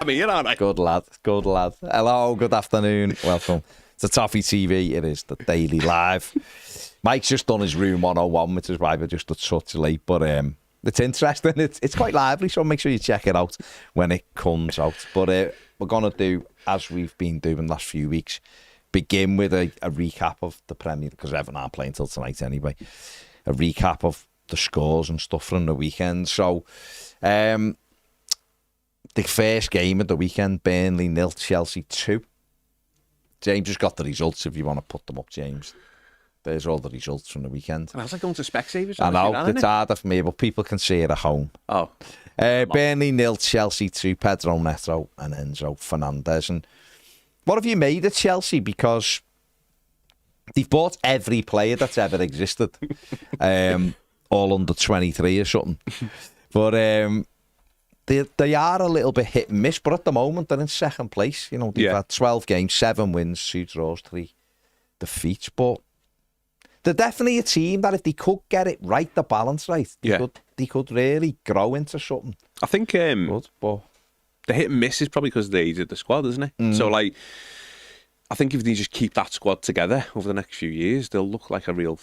I'm here, aren't I? Good lad, good lad. Hello, good afternoon. Welcome to Toffee TV. It is the Daily Live. Mike's just done his Room 101, which is why we're just a touch late. But it's interesting. It's quite lively, so make sure you check it out when it comes out. But we're going to do, as we've been doing the last few weeks, begin with a recap of the Premier, because Everton aren't playing till tonight anyway. A recap of the scores and stuff from the weekend. So, the first game of the weekend, Burnley 0, Chelsea 2. James has got the results if you want to put them up, James. There's all the results from the weekend. And I was like going to Specsavers. I know, it's harder for me, but people can see it at home. Oh. Burnley 0, Chelsea 2, Pedro Neto and Enzo Fernandez. And what have you made of Chelsea? Because they've bought every player that's ever existed. All under 23 or something. But they are a little bit hit and miss, but at the moment they're in second place. You know, they've had 12 games, 7 wins, 2 draws, 3 defeats. But they're definitely a team that if they could get it right, the balance right, they could really grow into something. I think the hit and miss is probably because of the age of the squad, isn't it? So, like, I think if they just keep that squad together over the next few years, they'll look like a real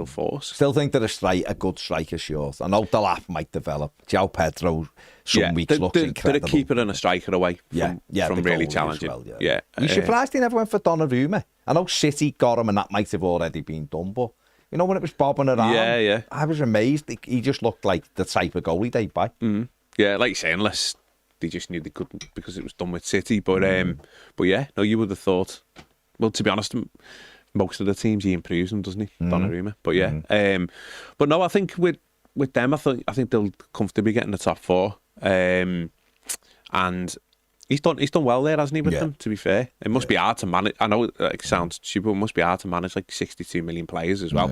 force. Still think they're a good striker short. I know the lap might develop. João Pedro some weeks looks incredible. They're a keeper and a striker away from really challenging. Well, you surprised he never went for Donnarumma? I know City got him and that might have already been done, but you know when it was bobbing around, I was amazed. He just looked like the type of goalie they'd buy. Yeah, like you say, unless they just knew they couldn't because it was done with City. But yeah, no, you would have thought. Well, to be honest, most of the teams he improves them, doesn't he, Donnarumma? But yeah, but no, I think with them, I think they'll comfortably get in the top 4. And he's done well there, hasn't he? With them, to be fair, it must be hard to manage. I know it sounds stupid, but it must be hard to manage like 62 million players as well.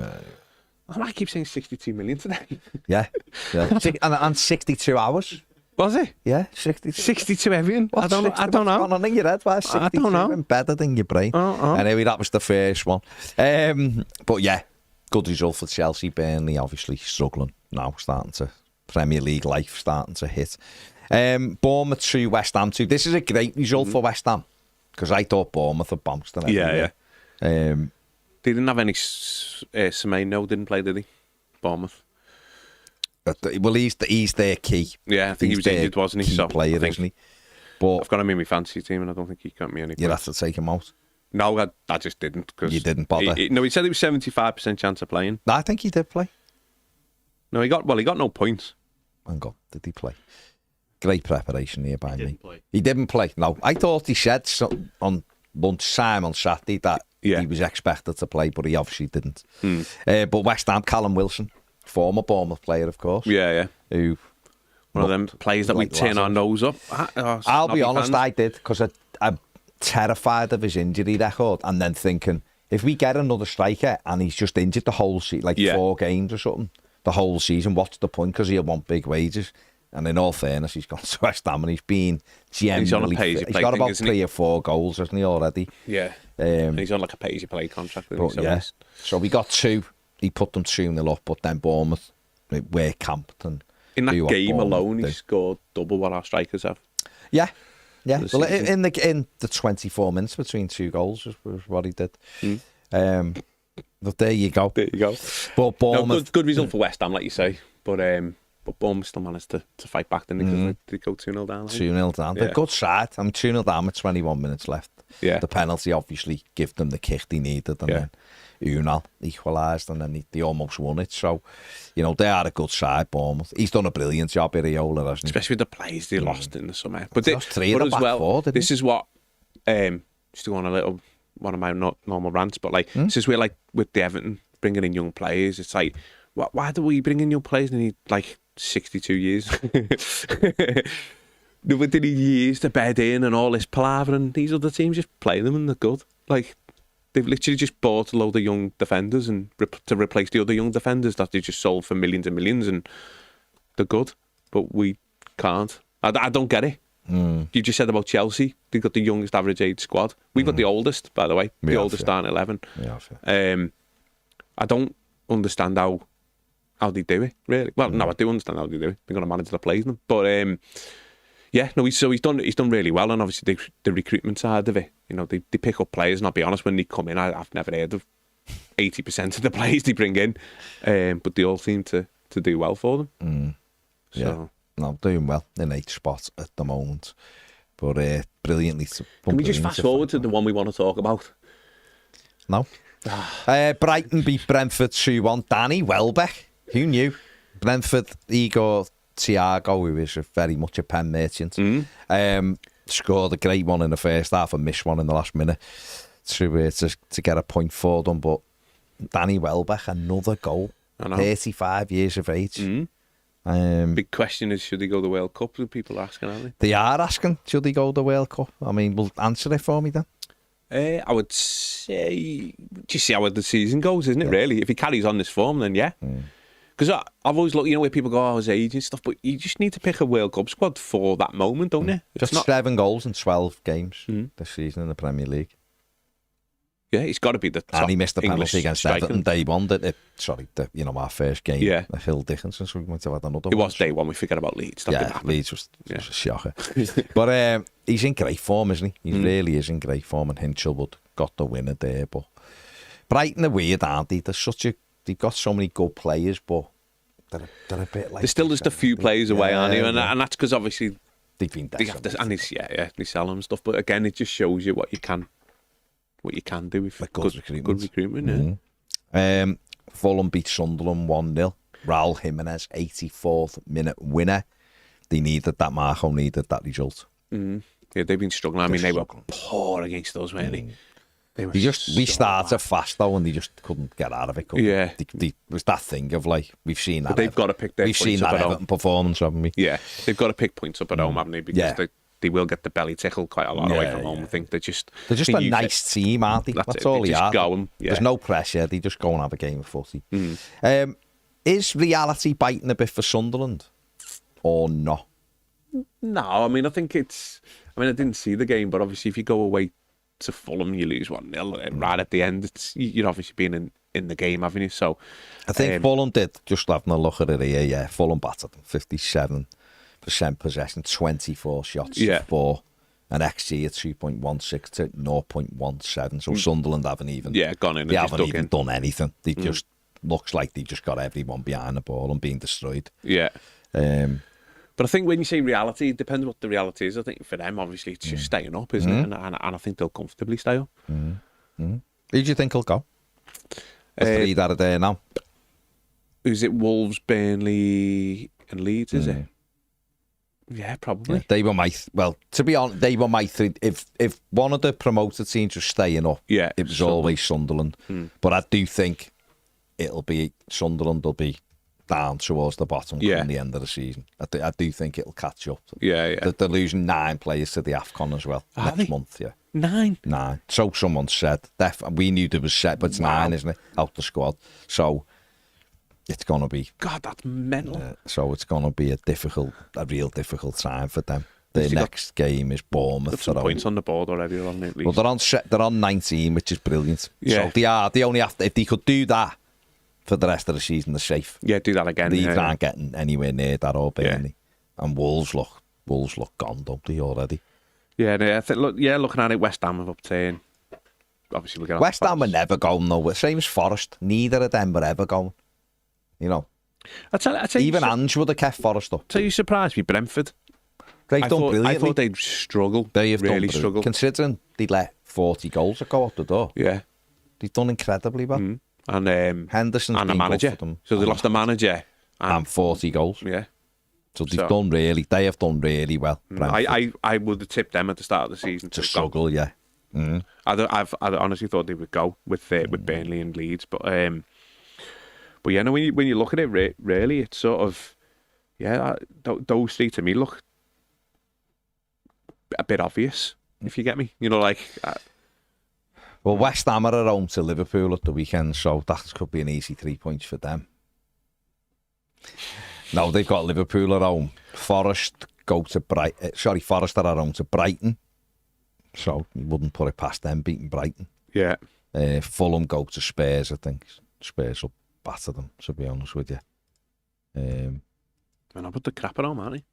I keep saying 62 million today. Yeah. and 62 hours. Was it? Yeah, 62 Everton. I don't know. I don't know. Your head, why 62 I don't know. Better than your brain. Anyway, that was the first one. But yeah, good result for Chelsea. Burnley obviously struggling now, starting to Premier League life starting to hit. Bournemouth 2, West Ham 2. This is a great result for West Ham because I thought Bournemouth had bounced them. Yeah. They didn't have any. Semenyo didn't play, did he? Bournemouth. Well, he's their key. Yeah, I think he was injured, wasn't he? So player, isn't he? But I've got him in my fantasy team, and I don't think he got me any. You'd have to take him out. No, I just didn't. Cause you didn't bother. He said it was 75% chance of playing. I think he did play. No, he got no points. Hang on, did he play? Great preparation here by me. He didn't play. No, I thought he said on lunchtime on Saturday that he was expected to play, but he obviously didn't. But West Ham, Callum Wilson. Former Bournemouth player, of course. Yeah. Who one of them players that we turn our nose up. I'll be honest, I did, because I'm terrified of his injury record and then thinking, if we get another striker and he's just injured the whole season, like 4 games or something, the whole season, what's the point? Because he'll want big wages. And in all fairness, he's gone to West Ham and he's been generally... He's got about 3 or 4 goals, hasn't he, already? Yeah. He's on like a pay-as-you-play contract. So we got 2. He put them 2-0 up, but then Bournemouth were camped. And in that game alone, he scored double what our strikers have. Yeah. Well, in the 24 minutes between 2 goals was what he did. But there you go. But Bournemouth... good result for West Ham, like you say. But Bournemouth still managed to fight back, didn't they? Because they go 2-0 down. 2-0 down. They're a good side. I'm 2-0 down with 21 minutes left. Yeah. The penalty obviously gave them the kick they needed, and then Unal equalised, and then they almost won it. So, you know, they are a good side, Bournemouth. He's done a brilliant job, Iriola, hasn't he? Especially with the players they lost in the summer. But lost 3 in the back 4, didn't this is what, just to go on a little, one of my normal rants, but like, this is where, like, with the Everton, bringing in young players, it's like, why do we bring in young players and need, like, 62 years? They need years to bed in and all this palaver, and these other teams just play them and they're good. Like, they've literally just bought a load of young defenders and to replace the other young defenders that they just sold for millions and millions, and they're good. But we can't. I don't get it. You just said about Chelsea. They've got the youngest average age squad. We've got the oldest, by the way. The oldest starting 11. I don't understand how they do it, really. Well, no, I do understand how they do it. They're going to manage to play them. But Yeah, no, he's done really well, and obviously the recruitment side of it, you know, they pick up players, and I'll be honest, when they come in, I've never heard of 80% of the players they bring in, but they all seem to do well for them. Yeah, no, doing well in 8th spot at the moment, but brilliantly. Can we just fast forward to the one we want to talk about? No. Brighton beat Brentford 2-1. Danny Welbeck, who knew? Brentford, Igor Thiago, who is very much a pen merchant, scored a great one in the first half and missed one in the last minute to get a point for them. But Danny Welbeck, another goal, 35 years of age. Big question is, should he go to the World Cup? People are asking, aren't they? They are asking, should he go to the World Cup? I mean, well, answer it for me then. I would say, just see how the season goes, isn't it, really? If he carries on this form, then yeah. Because I've always looked, you know, where people go, his age and stuff, but you just need to pick a World Cup squad for that moment, don't you? Just 7 goals in 12 games this season in the Premier League. Yeah, he's got to be the top and he missed the penalty against striker. Everton day one. Our first game. Yeah. Hill Dickinson, so we might have had another one. It was day one. We forget about Leeds. Leeds was a shocker. But he's in great form, isn't he? He really is in great form, and Hinchelwood got the winner there. But Brighton are weird, aren't they? They've got so many good players, but they're a bit like... There's still just a few players away, aren't they? And that's because obviously they've been desperate. They sell them and stuff. But again, it just shows you what you can do with good recruitment. Fulham beat Sunderland 1-0. Raul Jimenez, 84th minute winner. They needed that. Marco needed that result. Yeah, they've been struggling. I mean, they were poor against us, weren't they? We started fast though, and they just couldn't get out of it. It was that thing of like, we've seen that. But they've got to pick their points up at home. We've seen that Everton performance, haven't we? Yeah, they've got to pick points up at home, haven't they? Because they will get the belly tickle quite a lot away from home. I think they're just a nice team, aren't they? That's all they are. Going, There's no pressure. They just go and have a game of footy. Is reality biting a bit for Sunderland or not? No, I mean, I think it's... I mean, I didn't see the game, but obviously if you go away to Fulham, you lose 1-0, and right at the end, you're obviously being in the game, haven't you? So I think Fulham did, just having a look at it here, yeah. Fulham battered them, 57% possession, 24 shots, 4, an XG at 2.16 to 0.17. So Sunderland haven't even gone in. They haven't even done anything. They just looks like they just got everyone behind the ball and being destroyed. Yeah. But I think when you say reality, it depends what the reality is. I think for them, obviously, it's just staying up, isn't it? And I think they'll comfortably stay up. Who do you think will go? The 3 that are there now. Is it Wolves, Burnley and Leeds, is it? Yeah, probably. Yeah, they were to be honest, they were my 3. If one of the promoted teams was staying up, it was always Sunderland. But I do think it'll be Sunderland will be down towards the bottom come the end of the season. I do think it'll catch up. Yeah. They're losing 9 players to the AFCON as well next month. Yeah, 9. So someone said. We knew there was 7, but it's 9, isn't it? Out the squad. So it's gonna be. God, that's mental. So it's gonna be a real difficult time for them. Their next game is Bournemouth. Some points on the board already, haven't they, at least? Well, they're on 19, which is brilliant. Yeah. So they only have to, if they could do that for the rest of the season, they're safe. Yeah, do that again. They aren't getting anywhere near that or Burnley. And Wolves look gone, don't they, already? Yeah, I think, looking at it, West Ham have upturned. Obviously, we're West Ham are never going though. Same as Forest. Neither of them were ever going. You know. I tell even Ange would have kept Forest up. So you surprised me, Brentford? They've done brilliantly. I thought they'd struggle. They have really struggled. Considering they let 40 goals go out the door. Yeah. They've done incredibly well. And Henderson's and a manager. For them. So they lost a manager and 40 goals. Yeah. So they have done really well. I would have tipped them at the start of the season to struggle. Yeah. I honestly thought they would go with Burnley and Leeds, but yeah, no, when you look at it, really, it's sort of those 3 to me look a bit obvious, if you get me. You know, like. Well, West Ham are at home to Liverpool at the weekend, so that could be an easy 3 points for them. No, they've got Liverpool at home. Forest Forest are at home to Brighton, so you wouldn't put it past them beating Brighton. Yeah. Fulham go to Spurs, I think. Spurs will batter them, to be honest with you. And I put the crap at home, aren't they?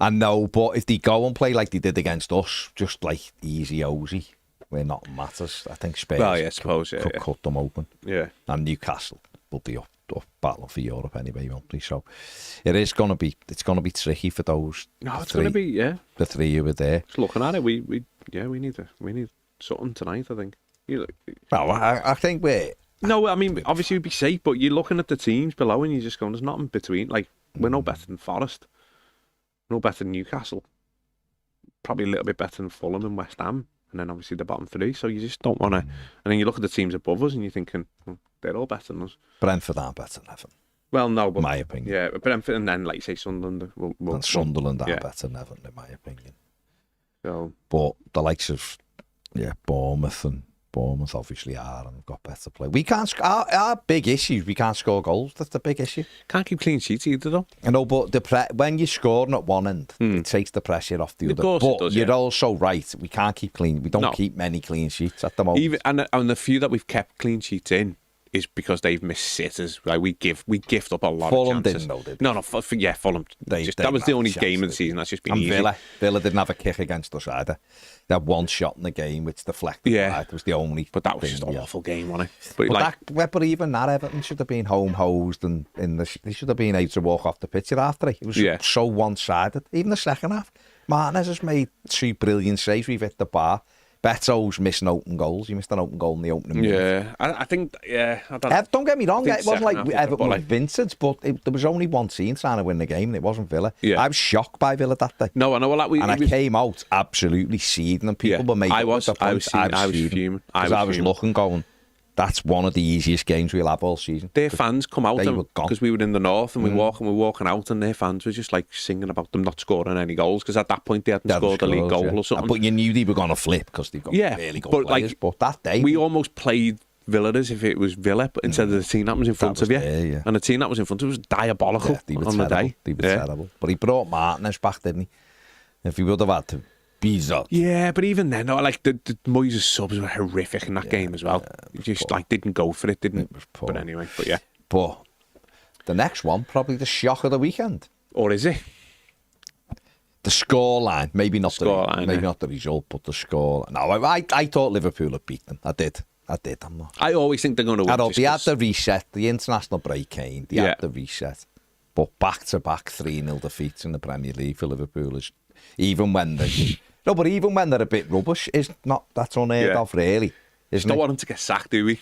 I know, but if they go and play like they did against us, just like easy-osy, where nothing matters, I think Spurs could cut them open. Yeah. And Newcastle will be up battling for Europe anyway, won't they? So it's going to be tricky for those. No, it's going to be, the three who were there. Just looking at it, we need something tonight, I think. Well, I think we're... No, I mean, obviously we'd be safe, but you're looking at the teams below and you're just going, there's nothing between. Like, we're no better than Forest. No better than Newcastle. Probably a little bit better than Fulham and West Ham. And then obviously the bottom three. So you just don't want to... And then you look at the teams above us and you're thinking, they're all better than us. Brentford aren't better than Everton. Well, no, but... In my opinion. Yeah, Brentford and then, like you say, Sunderland. And Sunderland are better than Everton, in my opinion. So... But the likes of, Bournemouth obviously are and have got better play. We can't... Our big issue, we can't score goals. That's the big issue. Can't keep clean sheets either, though. I know, but when you're scoring at one end, it takes the pressure off the other. Of course but it does, you're also right. We can't keep clean. We don't keep many clean sheets at the moment. And the few that we've kept clean sheets in is because they've missed sitters. Like we gift up a lot Fulham of chances. Didn't know, did they? No, Fulham. That was the only game of the season that's just been easy. Villa didn't have a kick against us either. They had one shot in the game which deflected. Yeah, it was the only. But that was just an awful game, wasn't it? But even that Everton should have been home hosed and they should have been able to walk off the pitch after it. It was so one-sided. Even the second half, Martinez has made 2 brilliant saves. We've hit the bar. Beto's missing open goals. He missed an open goal in the opening minute. Yeah, I think, don't get me wrong, it wasn't like Everton was vintage, but there was only one team trying to win the game, and it wasn't Villa. Yeah. I was shocked by Villa that day. No, I know. I came out absolutely seething, and people were making I was fuming. Because I was looking, going, that's one of the easiest games we'll have all season. Their fans come out because we were in the north and we're walking out, and their fans were just like singing about them not scoring any goals because at that point they hadn't scored a league goal or something. But you knew they were going to flip because they've got really good players. But that day we almost played Villa as if it was Villa, but instead of the team that was in front of you, and the team that was in front of us was diabolical on the day. They were terrible. But he brought Martinez back, didn't he? If he would have had to. Yeah, but even then, like the Moyes' subs were horrific in that game as well. Just like didn't go for it, didn't. But anyway, But the next one, probably the shock of the weekend. Or is it? The scoreline, maybe not not the result, but the score. No, I thought Liverpool had beaten them. I did. I'm not. I always think they're going to win. They had the reset. The international break came. They had the reset. But back-to-back 3-0 defeats in the Premier League for Liverpool is even when they. No, but even when they're a bit rubbish, that's unheard of, really. Don't want him to get sacked, do we?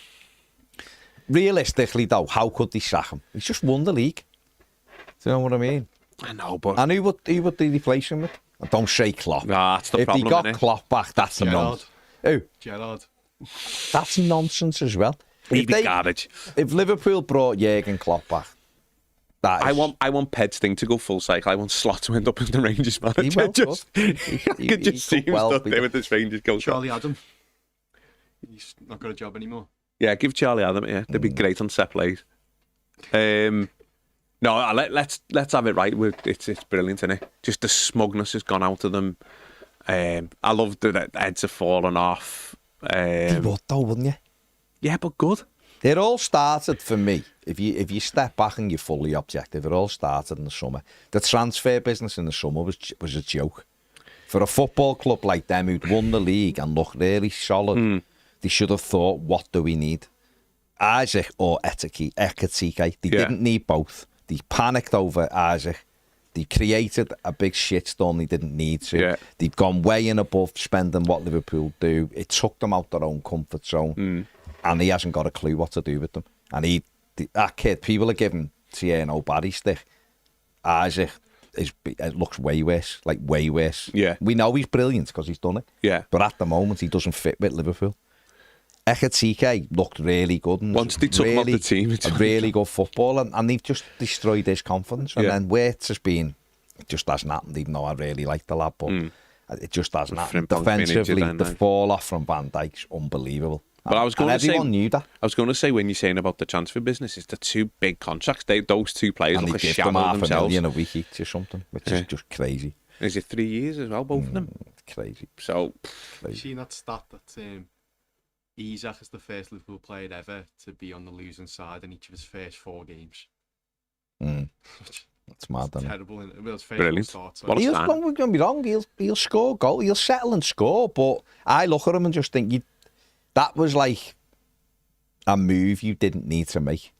Realistically, though, how could they sack him? He's just won the league. Do you know what I mean? I know, but... And who would they replace him with? Don't say Klopp. Nah, that's the problem, If they got Klopp back, that's nonsense. Who? Gerrard. That's nonsense as well. He'd be garbage. If Liverpool brought Jurgen Klopp back, I want Ped's thing to go full cycle. I want Slot to end up as the Rangers manager. He will, I could just see him stood there with his Rangers coach. Charlie Adam. He's not got a job anymore. Yeah, give Charlie Adam. Yeah, they'd be great on set plays. No, let's have it right. It's brilliant, isn't it? Just the smugness has gone out of them. I love that heads have fallen off. They would though, wouldn't you? Yeah, but good. It all started for me. If you step back and you're fully objective, it all started in the summer. The transfer business in the summer was a joke. For a football club like them who'd won the league and looked really solid, they should have thought, what do we need? Isaac or Ekitike. They didn't need both. They panicked over Isaac. They created a big shitstorm they didn't need to. Yeah. They've gone way and above spending what Liverpool do. It took them out their own comfort zone. And he hasn't got a clue what to do with them. And that kid, people are giving Tierno body stick. Isaac looks way worse, like way worse. Yeah. We know he's brilliant because he's done it. Yeah. But at the moment, he doesn't fit with Liverpool. Ekitike looked really good. And once they took him off the team, it's a really good football, and they've just destroyed his confidence. And then Wirtz has been, it just hasn't happened, even though I really like the lad, but it just hasn't happened. Defensively, the fall off from Van Dijk's unbelievable. But I was going to say, everyone knew that. I was going to say, when you're saying about the transfer business, it's the two big contracts. Those two players look a shadow of themselves. $500,000 a week each or something, which is just crazy. Is it 3 years as well, both of them? Crazy. So, you seen that stat that Isak is the first Liverpool player ever to be on the losing side in each of his first 4 games? That's mad, isn't it? Terrible. In it? Well, it's Brilliant. start, so What a He'll, sign. don't get me wrong, he'll score a goal, he'll settle and score, but I look at him and just think that was like a move you didn't need to make.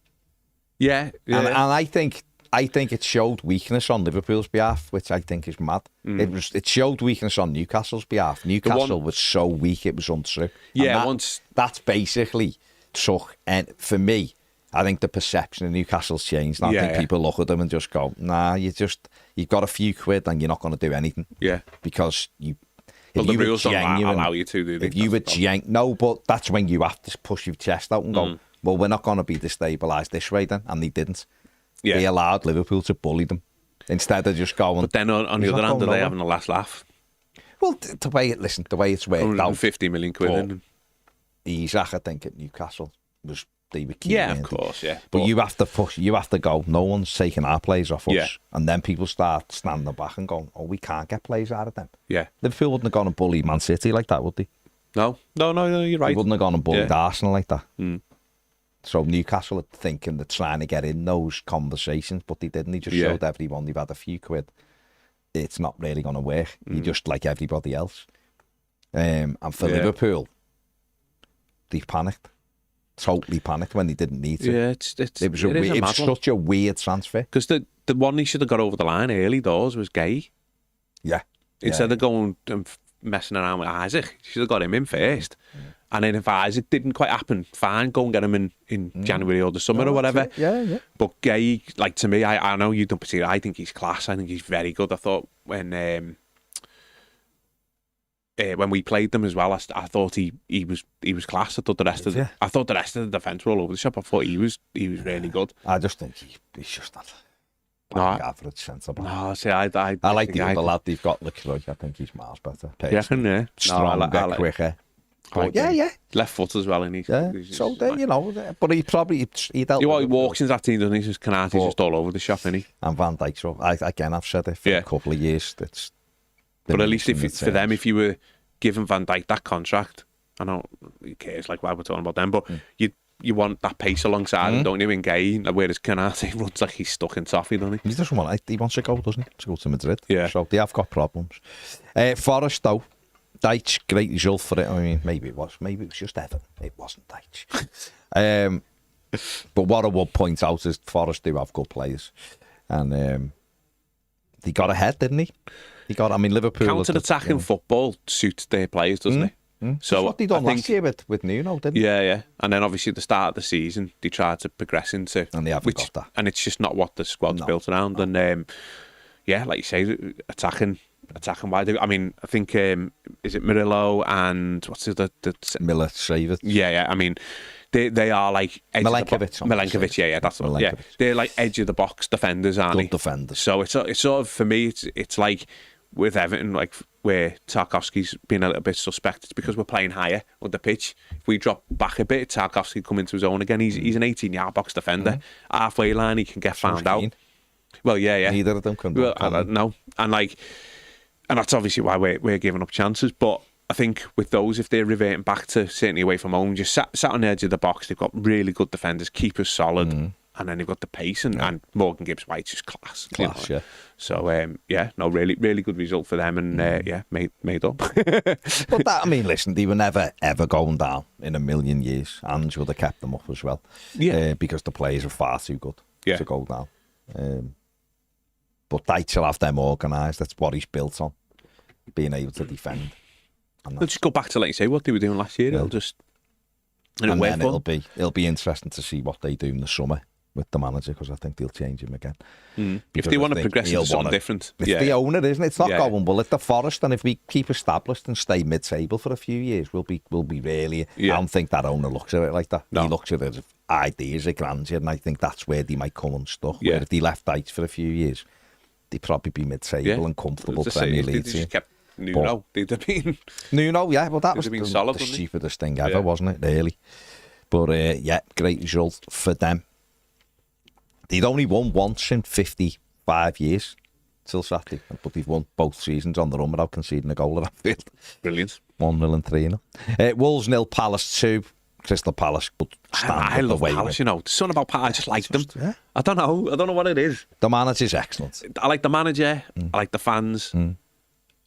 Yeah. And I think it showed weakness on Liverpool's behalf, which I think is mad. It showed weakness on Newcastle's behalf. Newcastle was so weak, it was untrue. Yeah, that's basically took, and for me, I think the perception of Newcastle's changed. I think people look at them and just go, nah, you've got a few quid and you're not going to do anything. Yeah. Because the rules don't allow you to do that. If you were no, but that's when you have to push your chest out and go, well, we're not going to be destabilised this way then, and they didn't. Yeah. They allowed Liverpool to bully them instead of just going. But then on the other hand, are they having a last laugh? Well, the way it's worked out. 150 million quid in. Isaac, I think, at Newcastle they were key. Yeah, of course, yeah. But you have to push. You have to go. No one's taking our players off us. Yeah. And then people start standing back and going, "Oh, we can't get players out of them." Yeah. Liverpool wouldn't have gone and bullied Man City like that, would they? No, you're right. They wouldn't have gone and bullied Arsenal like that. Mm. So Newcastle are thinking they're trying to get in those conversations, but they didn't. They just showed everyone they've had a few quid. It's not really going to work. You're just like everybody else. And for Liverpool, they panicked. Totally panicked when they didn't need to. Yeah, it was such a weird transfer. Because the one he should have got over the line early doors was Gay. Yeah. Instead of going and messing around with Isaac, you should have got him in first. And then if Isaac didn't quite happen, fine, go and get him in January or the summer or whatever. Yeah. But Gay, like, to me, I know you don't perceive it, I think he's class. I think he's very good. I thought when we played them as well, I thought he was class. I thought the rest of the defence were all over the shop. I thought he was really good. I just think he's just not average centre back. No, see, I like the other lad they've got, Leclerc. I think he's miles better. Yeah. Stronger, quicker. But yeah. Left foot as well, and he's so then, but he dealt. He walks into that team, doesn't he? Just Canate's just all over the shop, isn't he? And Van Dijk's I've said it for a couple of years. But at least for them, if you were giving Van Dijk that contract, I know who cares, like why we're talking about them, but you want that pace alongside him, don't you? In Gay, whereas Canate runs like he's stuck in Toffee, doesn't he? He doesn't want. He wants to go, doesn't he? To go to Madrid. Yeah. So they have got problems. Forest though. Dyche, great result for it. I mean, maybe it was just Everton. It wasn't Dyche. But what I would point out is Forest do have good players, and he got ahead, didn't he? Liverpool. Counter-attacking football suits their players, doesn't it? So that's what they done last year with Nuno, didn't they? Yeah. And then obviously at the start of the season, they tried to progress into, and they haven't got that. And it's just not what the squad's built around. And like you say, attacking wide. I mean, I think is it Murillo and what's the Miller Savage? Yeah. I mean, they are like Milenkovic. Yeah, that's the one. Yeah, they're like edge of the box defenders, aren't they? Good defenders. So it's sort of, for me, it's like with Everton, like where Tarkowski's been a little bit suspect. It's because we're playing higher on the pitch. If we drop back a bit, Tarkowski come into his own again. He's an 18-yard box defender. Halfway line, he can get found out. Well, yeah. Neither of them can. Well, I don't know. And that's obviously why we're giving up chances. But I think with those, if they're reverting back to certainly away from home, just sat on the edge of the box, they've got really good defenders, keepers solid, and then they've got the pace, and Morgan Gibbs-White's just class. Yeah. So, really, really good result for them, and made up. But that, I mean, listen, they were never, ever going down in a million years. Ange would have kept them up as well. Yeah. Because the players are far too good to go down. But Dyche will have them organised. That's what he's built on, being able to defend. They'll just go back to, like you say, what they were doing last year. Yeah. It'll just... And then it'll be interesting to see what they do in the summer with the manager, because I think they'll change him again. If they want to progress into something different. It's the owner, isn't it? It's not going well at the Forest, and if we keep established and stay mid-table for a few years, we'll be really... I don't think that owner looks at it like that. No. He looks at it as ideas of grandeur, and I think that's where they might come unstuck. Where if they left Dyche for a few years, they'd probably be mid-table and comfortable Premier League. They just kept Nuno. They'd have been... Nuno, yeah, well, that was solid, the stupidest thing ever, wasn't it, really? But, great result for them. They'd only won once in 55 years till Saturday, but they've won both seasons on the run without conceding a goal at Anfield. Brilliant. 1-0 and 3-0. Wolves 0, Palace 2. Crystal Palace could stand I love the way Palace, you know. There's something about Palace. I just like them. yeah. I don't know what it is. The manager's excellent. I like the manager. I like the fans. And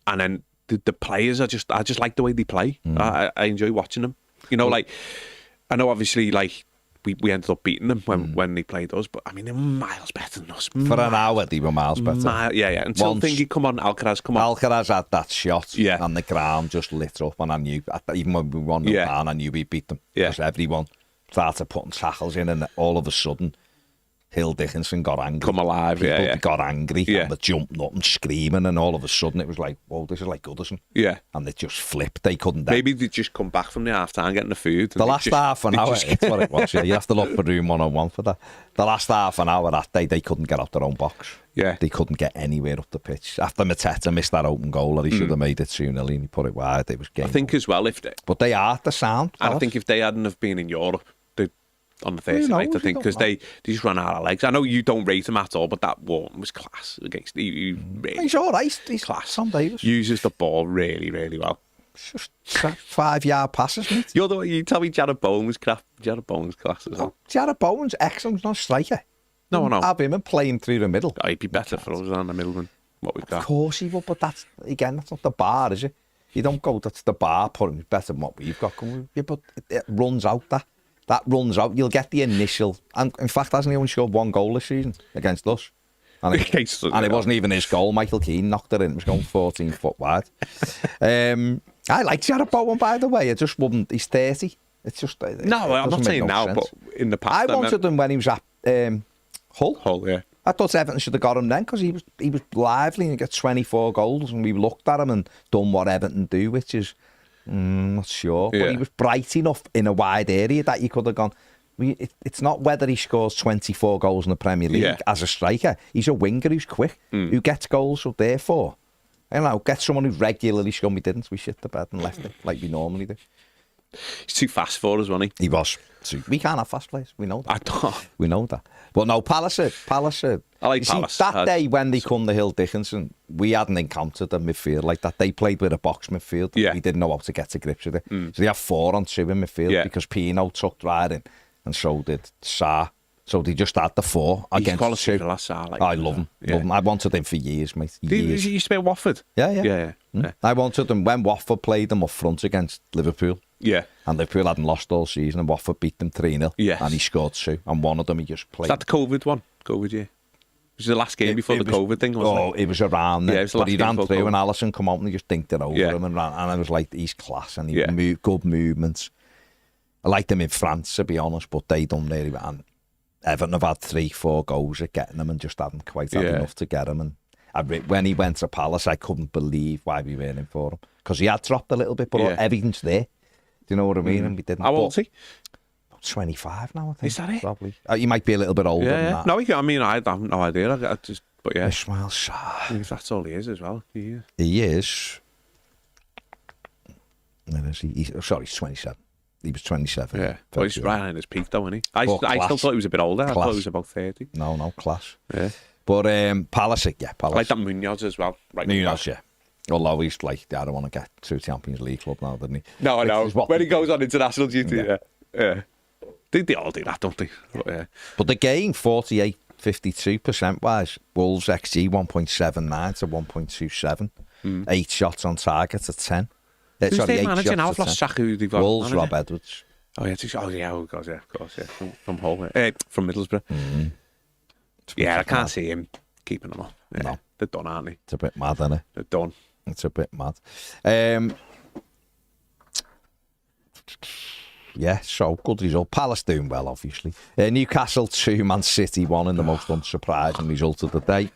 then the players, I just like the way they play. I enjoy watching them. You know, like, I know obviously, like, we ended up beating them when they played us, but I mean, they're miles better than us. For an hour, they were miles better. Yeah. Until thinking, come on, Alcaraz, come on. Alcaraz had that shot, and the ground just lit up, and I knew, even when we won the down, I knew we beat them. Because everyone started putting tackles in, and all of a sudden, Hill Dickinson got angry. Come alive, People got angry, and they jumped up and screaming, and all of a sudden it was like, whoa, this is like Goodison. Yeah. And they just flipped. They couldn't. Maybe they just come back from the half-time getting the food. The last half an hour, that's what it was. Yeah, you have to look for room 101 for that. The last half an hour that day, they couldn't get out their own box. Yeah. They couldn't get anywhere up the pitch. After Mateta missed that open goal, that he should have made it 2-0, and he put it wide. It was game. I think as well, but they are the sound. And I think if they hadn't have been in Europe, on the Thursday night, I think, because they just ran out of legs. I know you don't rate him at all, but that one was class against. He's all right. He's class. Tom Davis Uses the ball really, really well. It's just 5-yard passes, mate. You tell me Jared Bowen was crap. Jared Bowen's class as well. Jared Bowen's excellent. He's not a striker. No, I know. Have him and play him through the middle. He'd be better for us than the middle than what we've got. Of course he would, but that's not the bar, is it? You don't go, that's the bar, put him better than what we've got. But it runs out that. That runs out. You'll get the initial. And in fact, hasn't he only scored 1 goal this season against us? And it wasn't even his goal. Michael Keane knocked it in. It was going 14 foot wide. I like Jared Bowen, by the way. I just wouldn't. He's 30. It's just. No, I'm not saying now, but in the past. I wanted him when he was at Hull. Hull, yeah. I thought Everton should have got him then because he was lively and he got 24 goals, and we looked at him and done what Everton do, which is. Not sure, but he was bright enough in a wide area that you could have gone. It's not whether he scores 24 goals in the Premier League as a striker. He's a winger who's quick, who gets goals. So therefore, I don't know, get someone who regularly scored. We didn't. We shit the bed and left it like we normally do. He's too fast for us, wasn't he? He was. We can't have fast players. We know that. I don't. We know that. But no, Palace. I like Palace. That day when they come to Hill Dickinson, we hadn't encountered a midfield like that. They played with a box midfield. Yeah. We didn't know how to get to grips with it. So they have 4 on 2 in midfield because Pino tucked right in, and so did Sarr. So they just had the 4 against 2. I love him. Love him. I wanted him for years, mate. Years. He used to be at Watford. Yeah. I wanted him when Watford played them up front against Liverpool. Yeah. And Liverpool hadn't lost all season, and Watford beat them 3-0. Yes. And he scored 2. And one of them he just played. Is that the COVID one? COVID year? It was the last game before the COVID thing, wasn't it? It was around then. Yeah, it was the last but he game ran through COVID. and Alisson come out and he just dinked it over him and ran. And I was like, he's class and he moved, good movements. I liked him in France, to be honest, but they done really well. And Everton have had 3-4 goals at getting him and just hadn't quite had enough to get him. And when he went to Palace, I couldn't believe why we weren't in for him. Because he had dropped a little bit, but everything's there. Do you know what I mean? And we didn't. How old is he? 25 now, I think. Is that it? Probably. He might be a little bit older than that. No, I have no idea. But yeah. Ismail Sarr. That's all he is as well. He is. Where is he? He's 27. He was 27. Yeah. Well, he's right in his peak, though, isn't he? I still thought he was a bit older. I thought he was about 30. No, class. Yeah. But Palace. I like that Munoz as well. Right, Munoz, yeah. Although he's like, I don't want to get to Champions League club now, doesn't he? No, I know. When he goes on international duty, yeah. They all do that, don't they? But the game, 48-52% wise, Wolves XG 1.79 to 1.27. 8 shots on target to 10. Who's their manager now? I've lost track who they've got. Wolves, Rob Edwards. Oh, yeah. Of course, yeah. From Hull. From Middlesbrough. Yeah, I can't see him keeping them up. Yeah, no. They're done, aren't they? It's a bit mad, isn't it? They're done. It's a bit mad. Yeah, so good result. Palace doing well, obviously. Newcastle 2, Man City 1 in the most unsurprising result of the day.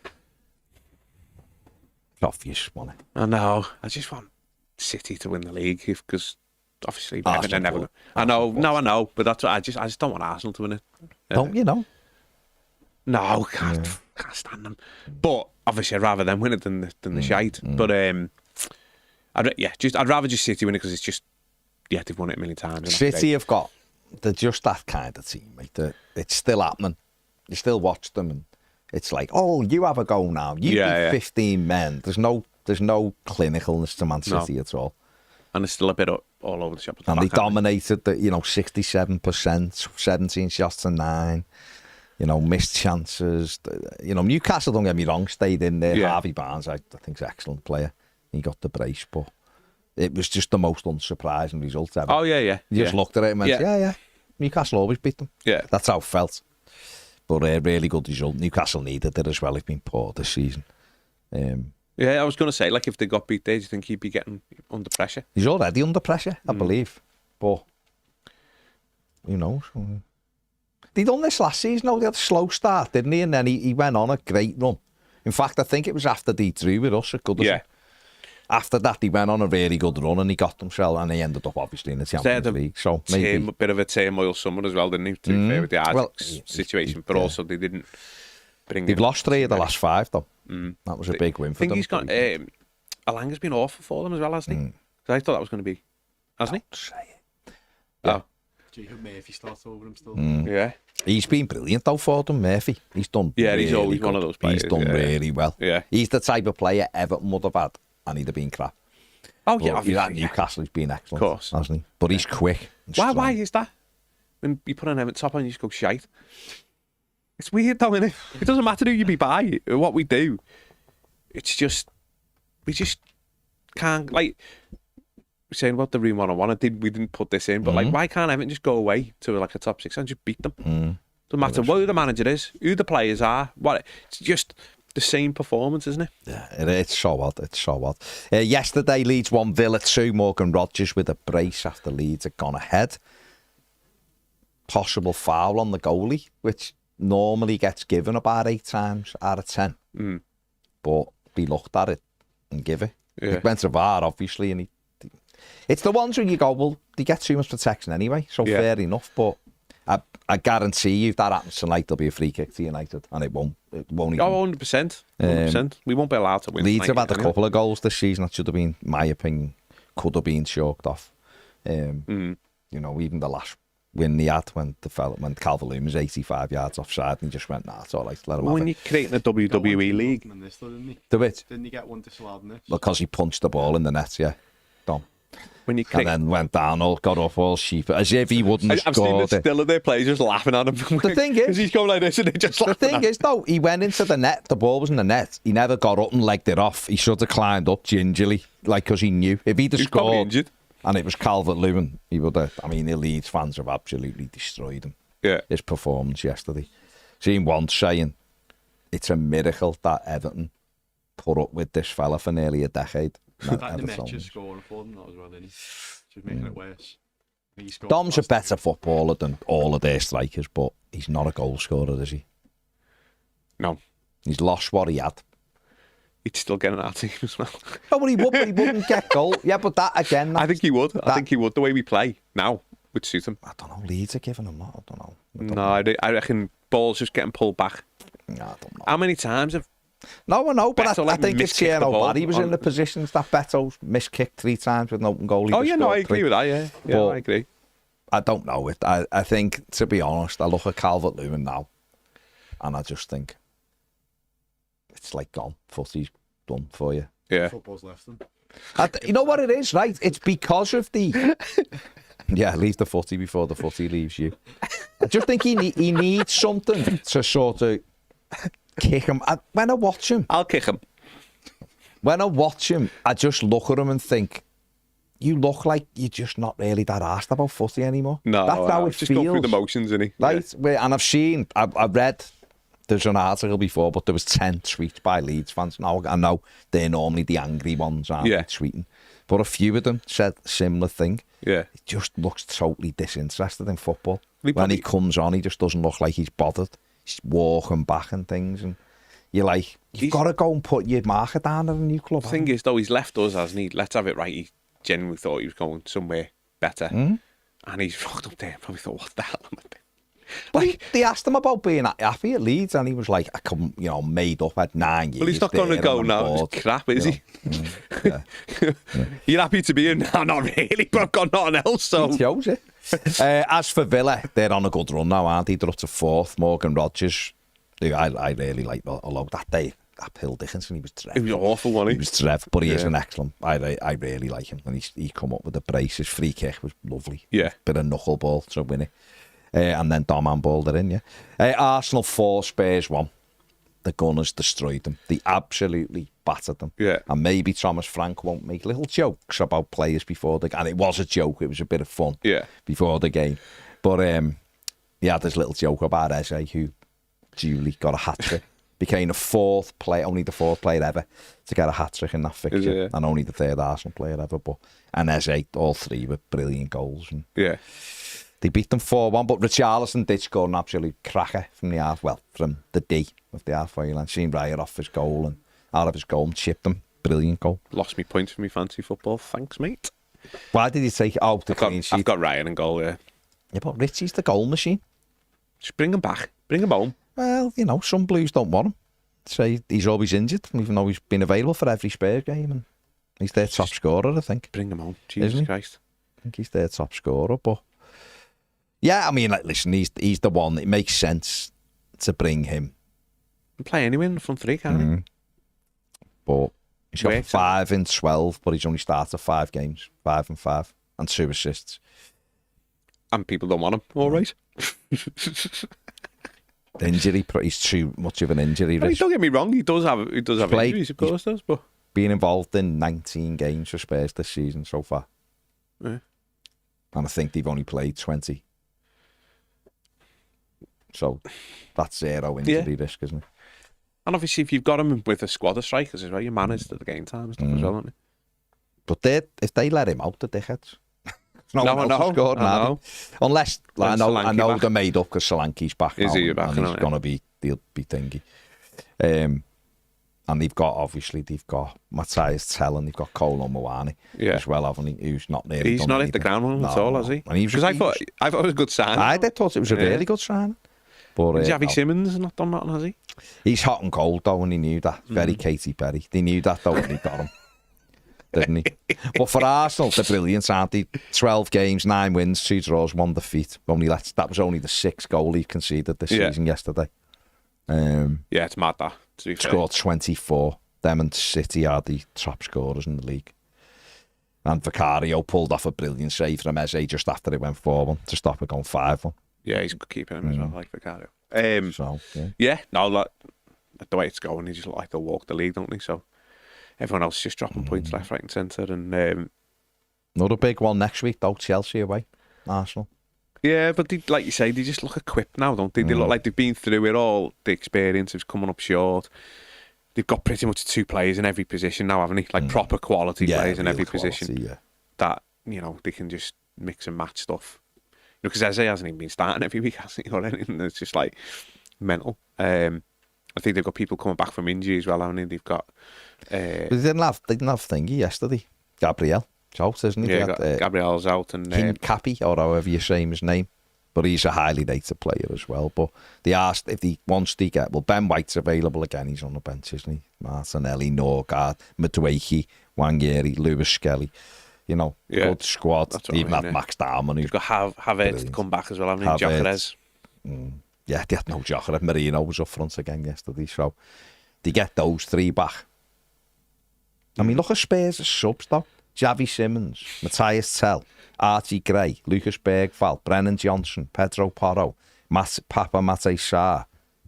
It's obvious, wasn't it? I know. I just want City to win the league because obviously they're never. I know, but that's what I just don't want Arsenal to win it. Don't you know? No, can't stand them. But obviously, I'd rather them win it than the shite. But I'd rather just City win it because it's just they've won it a million times. City they're just that kind of team, mate. It's still happening. You still watch them, and it's like, oh, you have a go now. You beat 15 men. There's no clinicalness to Man City at all. And it's still a bit all over the shop. And they dominated, 67%, 17 shots to 9. Missed chances. Newcastle, don't get me wrong, stayed in there. Yeah. Harvey Barnes, I think, is an excellent player. He got the brace, but it was just the most unsurprising result ever. Oh, yeah. You just looked at it and went, yeah. Newcastle always beat them. Yeah. That's how it felt. But a really good result. Newcastle needed it as well. He's been poor this season. Yeah, I was going to say, like, if they got beat there, do you think he'd be getting under pressure? He's already under pressure, I believe. But, who knows? They done this last season, though. They had a slow start, didn't he? And then he went on a great run. In fact, I think it was after they drew with us at Goodison. Yeah. After that, he went on a really good run and he got himself, and he ended up obviously in the Champions League. So maybe a bit of a turmoil summer as well, didn't he? To be fair with the Ajax situation, but also they didn't bring. They've lost 3 of the last 5, though. That was a big win for them. I think he's got. Alanga's been awful for them as well, hasn't he? 'Cause I thought that was going to be, hasn't he? Say it. Yeah. Do you think Murphy starts over him still? Yeah. He's been brilliant though for them, Murphy. He's done. Yeah, he's really always good. one of those players. He's done really well. Yeah. He's the type of player Everton would have had, and he'd have been crap. Oh But yeah, he's at obviously. Newcastle, he's been excellent, Of course. hasn't he? But he's quick. and Why strong. is that? When you put an Everton top on, you just go shite. It's weird though, innit? It doesn't matter who you be by or what we do. It's just we just can't, like we're saying about the room 101. We didn't put this in, but like, why can't Everton just go away to like a top 6 and just beat them? Doesn't matter who the manager is, who the players are. What? It's just the same performance, isn't it? Yeah, it's so odd. It's so odd. Yesterday, Leeds won Villa 2. Morgan Rodgers with a brace after Leeds had gone ahead. Possible foul on the goalie, which normally gets given about 8 times out of 10. But he looked at it and give it. Yeah. It went to VAR, obviously, and it's the ones where you go, well, they get too much protection anyway, so fair enough. But I guarantee you, if that happens tonight, there'll be a free kick to United, and it won't even. Oh, 100%. 100%. We won't be allowed to win. Leeds have had a anyway. couple of goals this season that should have been, in my opinion, could have been chalked off. Even the last win they had when Calvert-Lewin was 85 yards offside, and he just went, nah, it's all right, let him have When it. you're creating a WWE league, In this, though, didn't he? Do it. Didn't he get one disallowed in this? Because he punched the ball in the net, yeah. Done. when you And create, then went down, got up all sheep, as if he wouldn't have I've seen scored the it. still of their players just laughing at him. The thing is- because he's going like this and they just The laughing thing at is, though, he went into the net, the ball was in the net, he never got up and legged it off. He should have climbed up gingerly, like, because he knew. If he'd have He's probably scored, injured. and it was Calvert-Lewin, he would have, the Leeds fans have absolutely destroyed him. Yeah. His performance yesterday. Seen one saying, it's a miracle that Everton put up with this fella for nearly a decade. In fact, the match is scoring for them, that as well, didn't he? Just making it worse. He scored Dom's a last better footballer than all of their strikers, but he's not a goal scorer, is he? No. He's lost what he had. He'd still get an our team as well. Oh, but he wouldn't get goal. Yeah, but that again. I think he would. I think he would. The way we play now would suit him. I don't know. Leeds are giving him that. I don't know. No, I reckon ball's just getting pulled back. I don't know. How many times have No, I know, but Beto, I like, think if miskicked the Tierno ball Barry was in on- the positions that Beto's miskicked 3 times with an open goal. Oh yeah, no, I agree with that. Yeah, But- I agree. I don't know it. I think, to be honest, I look at Calvert-Lewin now, and I just think it's like gone. Footy's done for you. Yeah, football's left them. You know what it is, right? It's because of the... Yeah, leave the footy before the footy leaves you. I just think he needs something to sort of kick him. When I watch him, I'll kick him. I just look at him and think, you look like you're just not really that arsed about footy anymore. No, that's how it just feels. go through the motions, isn't he? Right, and I've read, there's an article before, but there was 10 tweets by Leeds fans. Now, I know they're normally the angry ones, aren't they, tweeting? But a few of them said a similar thing. Yeah. He just looks totally disinterested in football. He When he comes on, he just doesn't look like he's bothered. He's walking back and things, and you're like, you've got to go and put your marker down at a new club. The thing is, though, he's left us, hasn't he? Let's have it right. He genuinely thought he was going somewhere better. And he's rocked up there and probably thought, what the hell am I doing? Like, they asked him about being happy at Leeds, and he was like, I come, made up at 9 years. Well, he's not going to go now. It's crap, is he? You're happy to be in? No, not really, but I've got nothing else, so... He shows it. As for Villa, they're on a good run now, aren't they? They're up to 4th. Morgan Rodgers, who I really like, although that day, Hill Dickinson, he was He was awful, wasn't he? He was dreadful, but he is an excellent. I really like him, and he come up with the brace. His free kick was lovely. Yeah. Bit of knuckleball to win it. And then Dom handballed it in, yeah. Arsenal 4, Spurs 1. The Gunners destroyed them. They absolutely battered them. Yeah. And maybe Thomas Frank won't make little jokes about players before the game. And it was a joke. It was a bit of fun before the game. But he had this little joke about Eze, who duly got a hat-trick. Became only the fourth player ever to get a hat-trick in that fixture. And only the third Arsenal player ever. And Eze, all 3 were brilliant goals. And they beat them 4-1, but Richarlison did score an absolute cracker from the D of the halfway line. Seen Raya off his goal and out of his goal and chipped them. Brilliant goal. Lost me points for me fancy football. Thanks, mate. Why did he take it out the clean sheet? I've got Ryan in goal, yeah. Yeah, but Richie's the goal machine. Just bring him back. Bring him home. Well, some Blues don't want him. Say he's always injured, even though he's been available for every Spurs game. And he's their top scorer, I think. Bring him home. Jesus Christ. I think he's their top scorer, but... Yeah, I mean, listen, he's the one. It makes sense to bring him. He can play anywhere in the front 3, can't he? But he's got 5 in 12, but he's only started 5 games. 5 and 5. And 2 assists. And people don't want him. All right. The injury, he's too much of an injury risk. Don't get me wrong, he does have injuries, of course does, but... Been involved in 19 games for Spurs this season so far. Yeah. And I think they've only played 20. So that's 0 injury risk, isn't it? And obviously, if you've got him with a squad of strikers as well, you manage the game time and stuff as well, don't you? But if they let him out, the dickheads. I know. Unless I know they're made up because Solanke's back now. He back? And he's gonna be thingy. And they've got Matthias Tell and they've got Kolo Muani as well, haven't he? Who's not there. He's not hit the ground running at all, has he? Because I thought it was a good sign. I thought it was a really good sign. But Javi Simmons has not done nothing, has he? He's hot and cold though, and he knew that. Very Katy Perry. They knew that though when he got him. Didn't he? But for Arsenal, they're brilliant, aren't they? 12 games, 9 wins, 2 draws, 1 defeat. That was only the 6th goal he conceded this season yesterday. It's mad that. Scored 24. Them and City are the top scorers in the league. And Vicario pulled off a brilliant save from Eze just after it went 4-1 to stop it going 5-1. Yeah, he's good keeping him as well, like Vicario. The way it's going, he just look like they'll walk the league, don't they? So everyone else is just dropping points left, right and centre. And another big one next week, though, Chelsea away, Arsenal. Yeah, but like you say, they just look equipped now, don't they? They look like they've been through it all. The experience is coming up short. They've got pretty much 2 players in every position now, haven't they? Like proper quality players in every position. That, they can just mix and match stuff. Because Eze hasn't even been starting every week, has he? Or anything. It's just like mental. I think they've got people coming back from injury as well, haven't they? They've got... But they didn't have thingy yesterday. Gabriel. Out, isn't he? Yeah, Gabriel's out and Cappy, or however you say his name, but he's a highly rated player as well. But they asked if once they get Ben White's available again. He's on the bench, isn't he? Martinelli, Norgard, Madueke, Wangeri, Lewis Skelly. Good squad. They even had Max Darman. You've got Havertz to come back as well, haven't you? Gyökeres. Yeah, they had no Gyökeres. Marino was up front again yesterday, so they get those 3 back. I mean, look at Spurs as subs though. Javi Simmons, Matthias Tell, Archie Gray, Lucas Bergvall, Brennan Johnson, Pedro Porro, Papa Mate Sarr,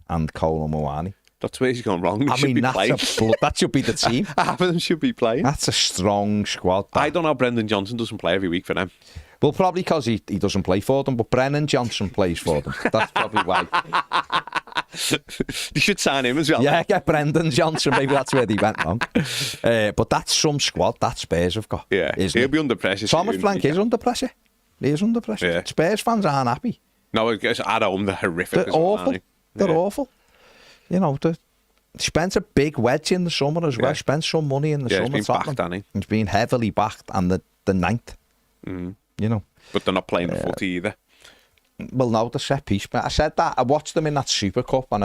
and Kolo Muani. That's where he's gone wrong. That should be the team. Half of them should be playing. That's a strong squad. I don't know how Brendan Johnson doesn't play every week for them. Well, probably because he doesn't play for them, but Brennan Johnson plays for them. That's probably why. You should sign him as well. Yeah, get Brendan Johnson. Maybe that's where they went wrong. But that's some squad that Spurs have got. Yeah, he'll be under pressure. Thomas Frank is under pressure. He is under pressure. Yeah. Spurs fans aren't happy. No, I guess at home they're horrific. They're awful. They're awful. They spent a big wedge in the summer as well. Spent some money in the summer. It's been backed, hasn't he? It's been heavily backed, and the 9th. But they're not playing the footy either. Well, no, the set piece. But I said that. I watched them in that Super Cup, and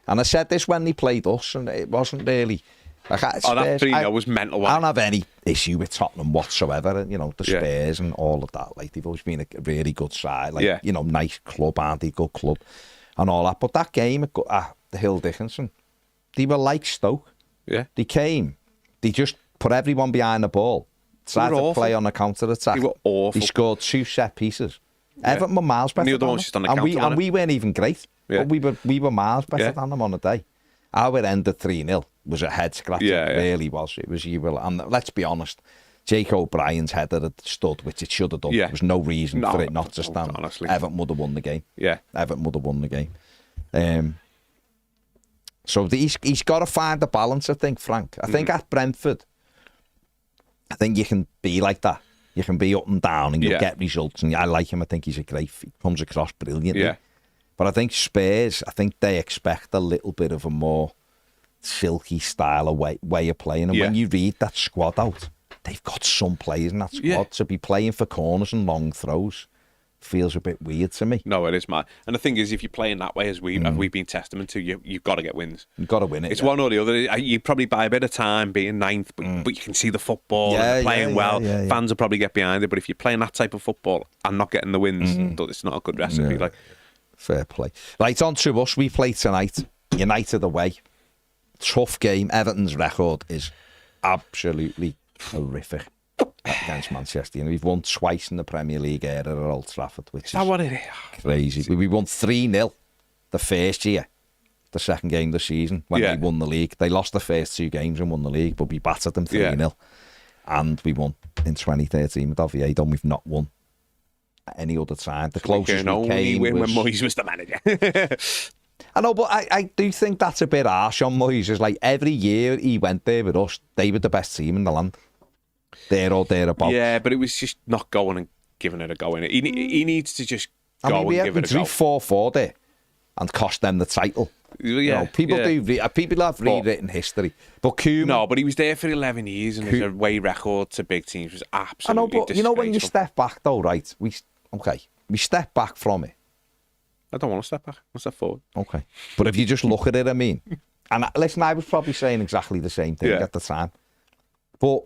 I said this when they played us, and it wasn't really. That 3-0 was mental. I don't have any issue with Tottenham whatsoever. The Spurs and all of that. Like, they've always been a really good side. Like, nice club, aren't they? Good club and all that. But that game, the Hill Dickinson, they were like Stoke. Yeah. They came. They just put everyone behind the ball. Tried to play on a counter-attack. They were awful. They scored 2 set pieces. Everton were miles better the other than one's them. just on the counter, And we weren't even great. Yeah. But we were miles better than them on the day. Our end of 3-0 was a head scratcher. It really was. It was evil. And let's be honest, Jake O'Brien's header had stood, which it should have done. Yeah. There was no reason for it not to stand. Honestly. Everton would have won the game. Yeah. Everton would have won the game. So he's got to find the balance, I think, Frank. I think at Brentford, I think you can be like that. You can be up and down and you'll get results. And I like him. I think he comes across brilliantly. Yeah. But I think Spurs, they expect a little bit of a more silky style of way of playing. And when you read that squad out, they've got some players in that squad to be playing for corners and long throws. Feels a bit weird to me. No, it is, Matt. And the thing is, if you're playing that way, as we've been testament to, you've got to get wins. You've got to win it. It's one or the other. You probably buy a bit of time being ninth, but you can see the football and playing well. Fans will probably get behind it. But if you're playing that type of football and not getting the wins, it's not a good recipe. Like, fair play. Right, on to us. We play tonight. United away. Tough game. Everton's record is absolutely horrific against Manchester United. We've won twice in the Premier League era at Old Trafford, which is that what it is? Crazy. We won 3-0 the first year, the second game of the season, when they won the league. They lost the first 2 games and won the league, but we battered them 3-0. And we won in 2013 with Oviedo, and we've not won at any other time. The closest we came win was... when Moyes was the manager. I know, but I do think that's a bit harsh on Moyes. It's like every year he went there with us, they were the best team in the land. There or thereabouts. Yeah, but it was just not going and giving it a go in it. He needs to just go and give it a go. 4-4 there and cost them the title. Yeah, people have rewritten history. But Koeman... No, but he was there for 11 years and his away record to big teams was absolutely disgraceful. You know when you step back though, right? We step back from it. I don't want to step back. I'll step forward. Okay. But if you just look at it, I mean... And listen, I was probably saying exactly the same thing at the time. But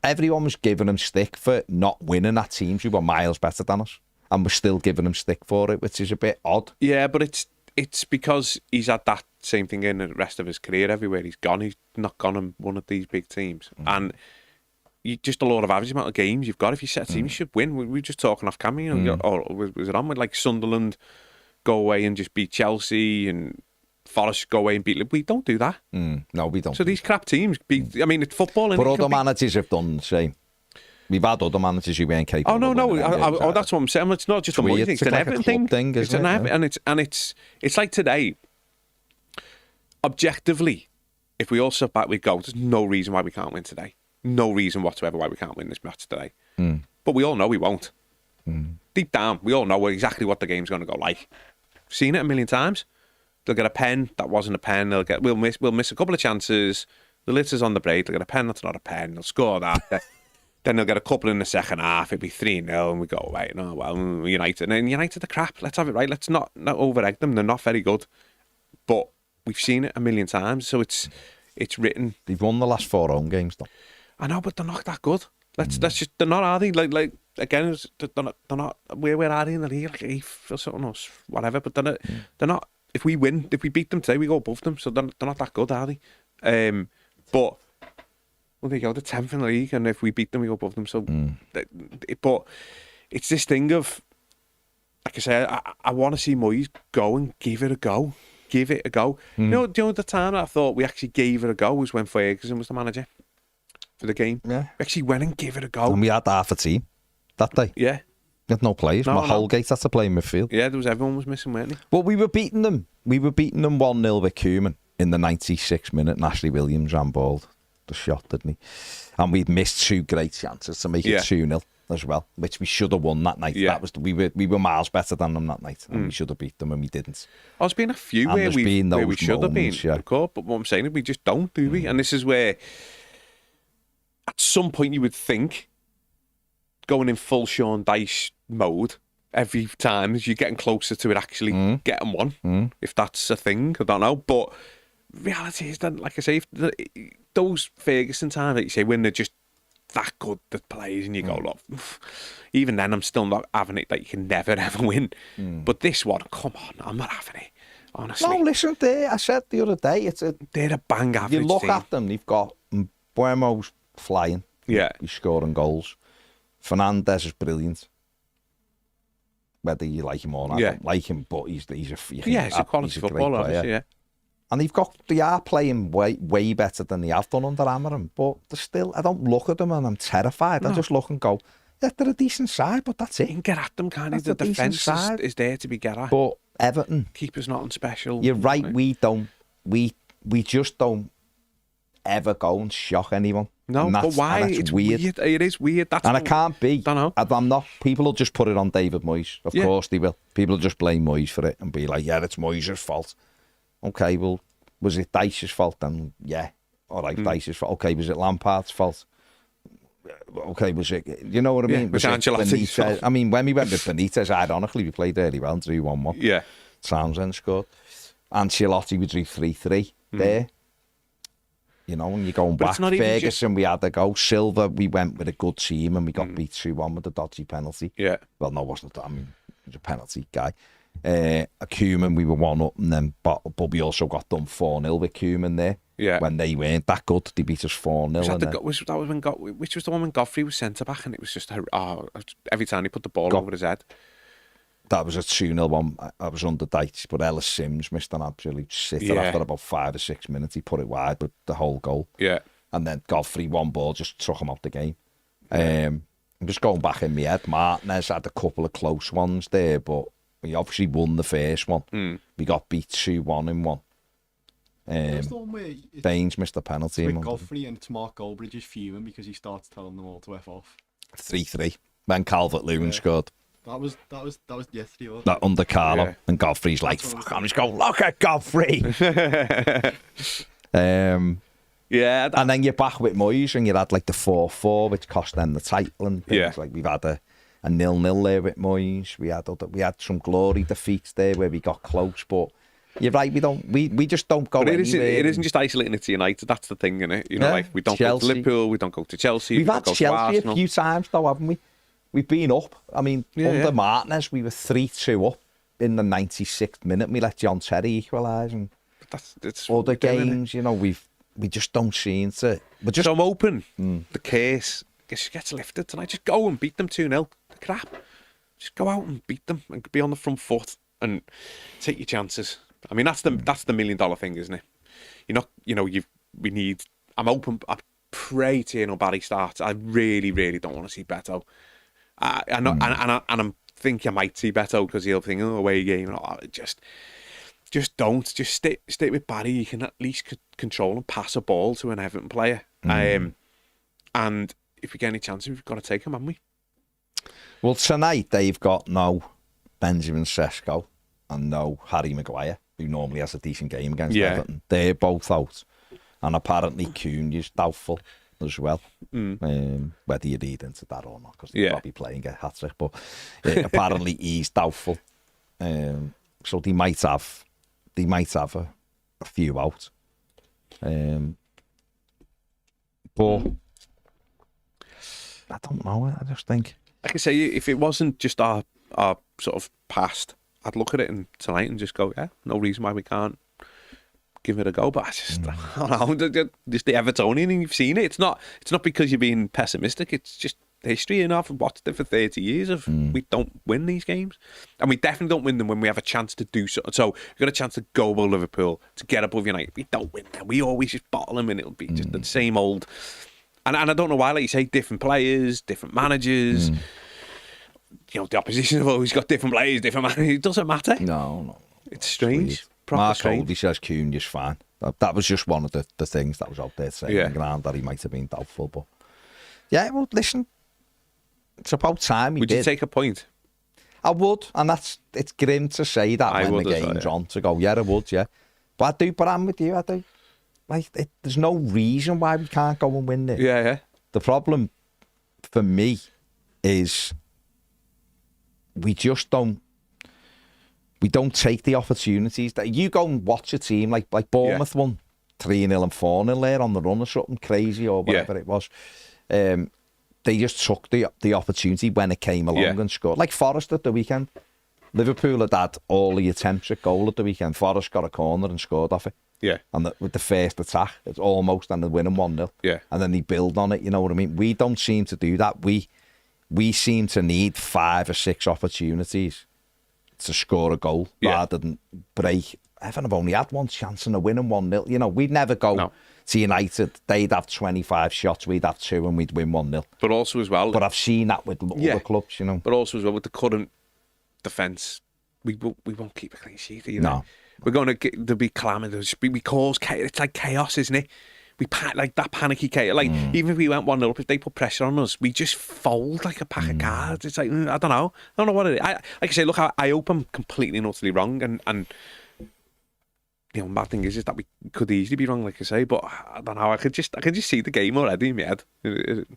everyone was giving him stick for not winning at teams who were miles better than us. And we're still giving him stick for it, which is a bit odd. Yeah, but it's because he's had that same thing in the rest of his career. Everywhere he's gone, he's not gone and won at these big teams. And you just a lot of average amount of games you've got. If you set a team, you should win. We were just talking off camera, you know, or was it on with like Sunderland go away and just beat Chelsea and Forest go away and beat Liverpool? We don't do that. No, we don't. So these crap teams beat. I mean, it's football. But other managers have done the same. We've had other managers who weren't capable. Oh no! That's what I'm saying. It's not just a money thing. It's an Everton thing. It's an Everton, and it's like today. Objectively, if we all sit back, we go, there's no reason why we can't win today. No reason whatsoever why we can't win this match today. But we all know we won't. Deep down, we all know exactly what the game's going to go like. Seen it a million times. They'll get a pen that wasn't a pen. We'll miss a couple of chances. The litter's on the break. They'll get a pen that's not a pen. They'll score that. Then they'll get a couple in the second half. It'll be 3-0 and we go away. No, well, United. And then United are crap. Let's have it right. Let's not over-egg them. They're not very good. But we've seen it a million times, so it's written. They've won the last 4 home games, though. I know, but they're not that good. That's just, they're not, are they? Like again, they're not, where are they in the league? Like 8th or something, or whatever. But they're not, if we beat them today, we go above them. So they're not that good, are they? But, well, they go to 10th in the league, and if we beat them, we go above them. So, but it's this thing of, like I say, I want to see Moyes go and give it a go. Give it a go. You know, the time that I thought we actually gave it a go was when Ferguson was the manager for the game. Yeah. We actually went and gave it a go. And we had half a team that day. Yeah. We had no players. Holgate had to play in midfield. Yeah, everyone was missing, weren't they? Well, we were beating them. We were beating them 1-0 with Koeman in the 96th minute. And Ashley Williams handballed the shot, didn't he? And we'd missed 2 great chances to make it 2-0 as well, which we should have won that night. Yeah. That was we were miles better than them that night, and we should have beat them, and we didn't. There's been a few where we should have been, of course, but what I'm saying is we just don't, do we? And this is where, at some point, you would think, going in full Sean Dyche mode every time as you're getting closer to it actually getting one, if that's a thing, I don't know. But reality is that, like I say, those Ferguson times that you say when they're just that good, the players, and you go, look, even then I'm still not having it that you can never ever win. But this one, come on, I'm not having it. Honestly. No, listen, I said the other day, They're a bang average you look team. at them, they've got Buemo's flying. Yeah. He's scoring goals. Fernandez is brilliant. Whether you like him or not, I don't like him, but he's a quality footballer, obviously, yeah. And they are playing way better than they have done under Amarim, but they're still, I don't look at them and I'm terrified. I just look and go, yeah, they're a decent side, but that's it. You can get at them, can't you? The defence is there to be get at. But Everton, keeper's nothing special. You're right, we just don't ever go and shock anyone. No, but why? It's weird. It is weird. And it can't be. Don't know. I'm not. People will just put it on David Moyes. Of course they will. People will just blame Moyes for it and be like, yeah, it's Moyes' fault. Okay, well, was it Dyche's fault then? Yeah. All right, Dyche's fault. Okay, was it Lampard's fault? Okay, was it? You know what I mean? Was it Ancelotti's fault? I mean, when we went with Benitez, ironically, we played really well, 3-1-1. Yeah. Townsend scored. Ancelotti, we drew 3-3 there. You know, when you're going back, Ferguson, we had to go. Silva, we went with a good team and we got beat 2-1 with a dodgy penalty. Yeah. Well, no, it wasn't that. I mean, he was a penalty guy. Koeman, we were 1-up, and then but we also got done 4-0 with Koeman there. Yeah. When they weren't that good, they beat us 4-0. Which was the one when Godfrey was centre back and it was just every time he put the ball over his head. That was a 2-0 one. I was under Dyche, but Ellis Sims missed an absolute sitter after about 5 or 6 minutes. He put it wide with the whole goal. Yeah. And then Godfrey, one ball, just took him out the game. I'm just going back in my head. Martinez had a couple of close ones there, but we obviously won the first one. We got beat 2-1 in one. Baines missed a penalty. With Godfrey and it's Mark Goldbridge is fuming because he starts telling them all to F off. 3-3. When Calvert-Lewin scored. That was yesterday. Wasn't that under Carlo, and Godfrey's like, "Fuck!" I'm just going, "Look at Godfrey." Yeah, and then you're back with Moyes, and you had like the 4-4, which cost them the title and things. Like we've had a 0-0 there with Moyes. We had some glory defeats there where we got close, but you're right. We just don't go. But anywhere. It isn't just isolating it to United. That's the thing, isn't it? You know, like we don't go to Liverpool, we don't go to Chelsea. We've had Chelsea a few times though, haven't we? We've been up. I mean, under Martinez, we were 3-2 up in the 96th minute. We let John Terry equalise, and that's other games, you know, we just don't seem to. We're just so I'm open. The case gets lifted tonight. Just go and beat them 2-0. Crap. Just go out and beat them and be on the front foot and take your chances. I mean, that's the $1 million thing, isn't it? We need. I'm open. I pray Tino Barry starts. I really, really don't want to see Beto. I know, and I think I might see Beto because he'll think, oh, away game. Just don't. Just stay with Barry. You can at least control and pass a ball to an Everton player. And if we get any chances, we've got to take them, haven't we? Well, tonight they've got no Benjamin Sesko and no Harry Maguire, who normally has a decent game against Everton. They're both out. And apparently Cunha is doubtful as well. Whether you read into that or not, because he'll probably playing a hat-trick, but apparently he's doubtful. So they might have a few out. But I don't know. I just think, like I say, if it wasn't just our sort of past, I'd look at it tonight and just go, yeah, no reason why we can't give it a go. But I just, I don't know, just the Evertonian, and you've seen it. It's not because you're being pessimistic. It's just history, and I've watched it for 30 years of we don't win these games, and we definitely don't win them when we have a chance to do so. So we've got a chance to go above Liverpool, to get above United. We don't win them. We always just bottle them, and it'll be just the same old. And I don't know why, like you say, different players, different managers. You know, the opposition have always got different players, different managers. It doesn't matter. No. It's strange. Mark Oldie says Cunha's fine. That was just one of the things that was out there saying on the ground that he might have been doubtful. But yeah, well, listen, it's about time we did. Would you take a point? I would, and it's grim to say that when the game's on, to go, yeah, I would, yeah. But I'm with you, I do. Like, there's no reason why we can't go and win it. Yeah. The problem for me is we just don't take the opportunities. That you go and watch a team like Bournemouth won 3-0 and 4-0 there on the run or something crazy or whatever it was. They just took the opportunity when it came along and scored. Like Forest at the weekend. Liverpool had all the attempts at goal at the weekend. Forest got a corner and scored off it. Yeah. And with the first attack, it's almost and they're winning 1-0. Yeah. And then they build on it, you know what I mean? We don't seem to do that. We seem to need 5 or 6 opportunities to score a goal rather than break. Everton have only had one chance and they're winning 1-0. You know, we'd never go to United. They'd have 25 shots, we'd have 2 and we'd win 1-0. But also as well... But I've seen that with other clubs, you know. But also as well, with the current defence, we won't keep a clean sheet either. No. We're going to there'll be calamity. We cause chaos. It's like chaos, isn't it? We like that panicky chaos. Like even if we went 1-0 up, if they put pressure on us, we just fold like a pack of cards. It's like I don't know what it is. Like I say, look, I hope I'm completely and utterly wrong, and you know, bad thing is that we could easily be wrong, like I say. But I don't know. I could just see the game already in my head.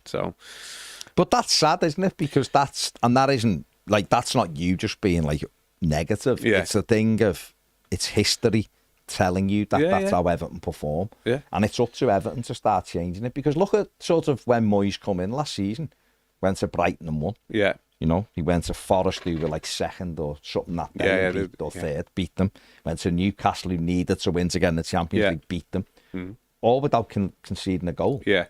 So, but that's sad, isn't it? Because that isn't like that's not you just being like negative. Yeah. It's a thing of it's history telling you that that's how Everton perform. Yeah. And it's up to Everton to start changing it. Because look at sort of when Moyes come in last season, went to Brighton and won. Yeah. You know, he went to Forest, who were like second or something that day, or third, beat them. Went to Newcastle, who needed to win to get in the Champions League, beat them. All without conceding a goal. Yeah.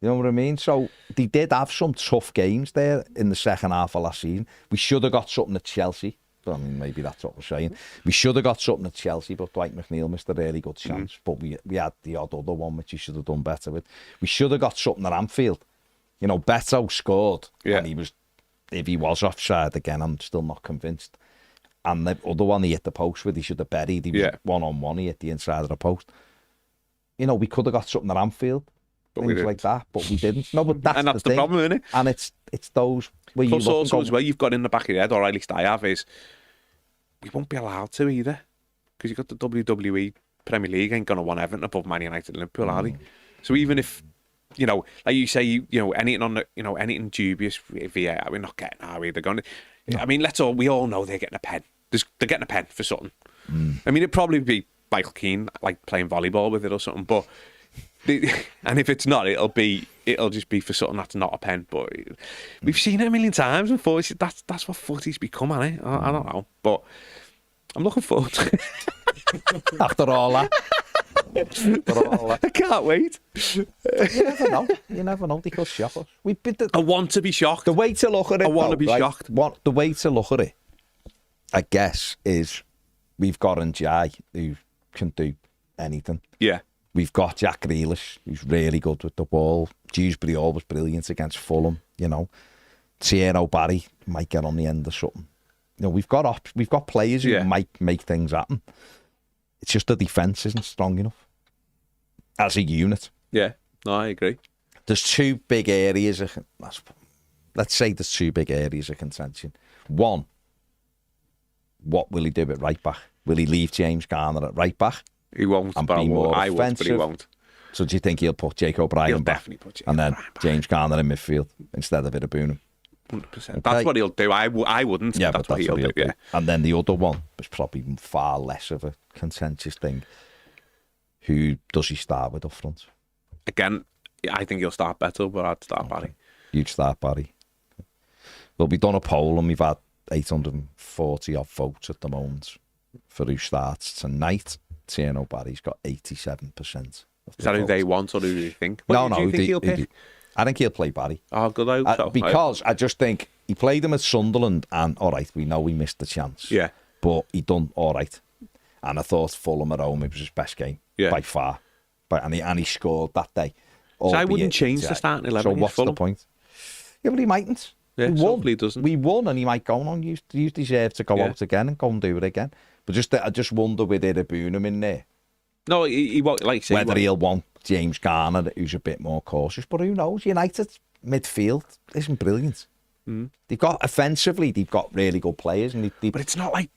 You know what I mean? So they did have some tough games there in the second half of last season. We should have got something at Chelsea. I mean, maybe that's what we're saying. We should have got something at Chelsea, but Dwight McNeil missed a really good chance. But we had the odd other one, which he should have done better with. We should have got something at Anfield. You know, Beto scored, and if he was offside again, I'm still not convinced. And the other one he hit the post with, he should have buried. He was one-on-one, he hit the inside of the post. You know, we could have got something at Anfield. But things like that, but we didn't. No, but that's the problem, isn't it? And it's those where Plus you also as well, you've got in the back of your head, or at least I have, is we won't be allowed to either, because you've got the WWE Premier League ain't gonna want Everton above Man United and Liverpool, are they? So even if, you know, like you say, you know, anything on the, you know, anything dubious via, we're not getting, are we? They're going to. I mean, we all know they're getting a pen. They're getting a pen for something. I mean, it'd probably be Michael Keane like playing volleyball with it or something, but. And if it's not, it'll just be for something that's not a pen. But we've seen it a million times, unfortunately. That's what footy's become, hasn't it? I don't know, but I'm looking forward to it. After all that. I can't wait. You never know. You never know. They could shock us. I want to be shocked. The way to look at it. I want to be shocked. The way to look at it, I guess, is we've got Njai, who can do anything. Yeah. We've got Jack Grealish, who's really good with the ball. Dewsbury was brilliant against Fulham, you know. Thierry Barry might get on the end of something. You know, we've got players who might make things happen. It's just the defence isn't strong enough as a unit. Yeah, no, I agree. There's 2 big areas of, let's say there's 2 big areas of contention. One, what will he do at right back? Will he leave James Garner at right back? He won't, and but be more I would, offensive. but he won't. So do you think he'll put Jake O'Brien He'll back? Definitely put Jake and then O'Brien back. James Garner in midfield instead of Iraboonum? 100%. Okay. That's what he'll do. I wouldn't. Yeah, that's but what he'll do. Yeah. And then the other one was probably far less of a contentious thing. Who does he start with up front? Again, I think he'll start better, but I'd start Barry. You'd start Barry. Well, we've done a poll and we've had 840 odd votes at the moment for who starts tonight. Thierry Barry's got 87%. Is that who they want or who do you think? No, do you think he'll pick? I think he'll play Barry. Oh, good. I hope so. Because I just think he played him at Sunderland and, all right, we know he missed the chance. Yeah. But he done all right. And I thought Fulham at home, it was his best game by far. And he scored that day. So I wouldn't change the starting 11. So what's the point? Yeah, but he mightn't. Yeah, we won. Hopefully he doesn't. We won and he might go on. You deserve to go out again and go and do it again. But I just wonder with Iraboonum in there. No, he won't, like say, whether he'll want James Garner, who's a bit more cautious. But who knows? United midfield isn't brilliant. They've got offensively, they've got really good players, and but it's not like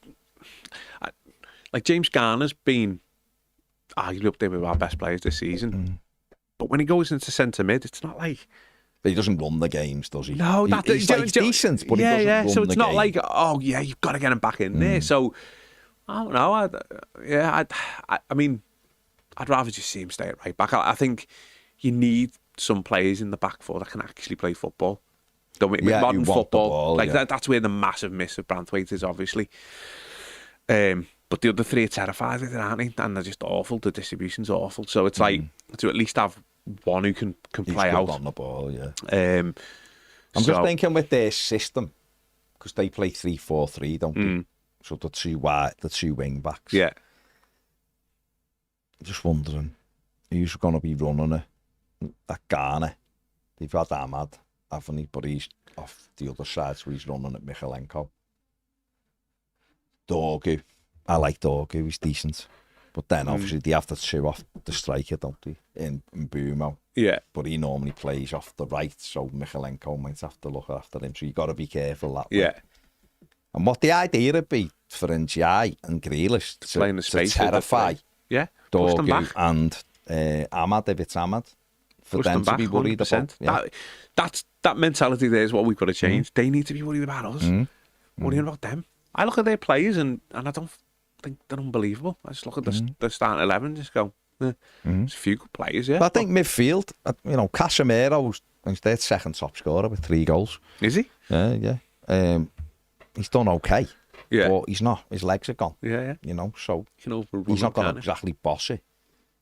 James Garner's been arguably up there with our best players this season. But when he goes into centre mid, it's not like he doesn't run the games, does he? No, he's decent, but he doesn't run so it's the not game. like you've got to get him back in there. So I don't know. I mean, I'd rather just see him stay at right back. I think you need some players in the back four that can actually play football. Don't we? Yeah, Modern you want the football, ball, like yeah. that's where the massive miss of Branthwaite is, obviously. But the other three are terrified with it, aren't they? And they're just awful. The distribution's awful. So it's like to at least have one who can He's play good out. on the ball, yeah. I'm just thinking with their system, because they play 3-4-3, don't they? So the two wing backs. Yeah. Just wondering who's going to be running it. That Garner. They've had Ahmad, haven't they? But he's off the other side, so he's running at Michalenko. Dorgu. I like Dorgu, he's decent. But then obviously they have the two off the striker, don't they? In Bumo. Yeah. But he normally plays off the right, so Michalenko might have to look after him. So you've got to be careful that way. Yeah. And what the idea would be for NGI and Grealish to terrify Dorgu and Ahmad, if it's Ahmad, for push them to back, be worried 100%. about. Yeah. That mentality there is what we've got to change. They need to be worried about us. Worrying about them. I look at their players and I don't think they're unbelievable. I just look at the starting 11 and just go, there's a few good players, yeah. But I think midfield, Casemiro's their second top scorer with 3 goals. Is he? Yeah. He's done okay. Yeah. But he's not. His legs are gone. Yeah. So overrun he's not going him, to exactly boss it.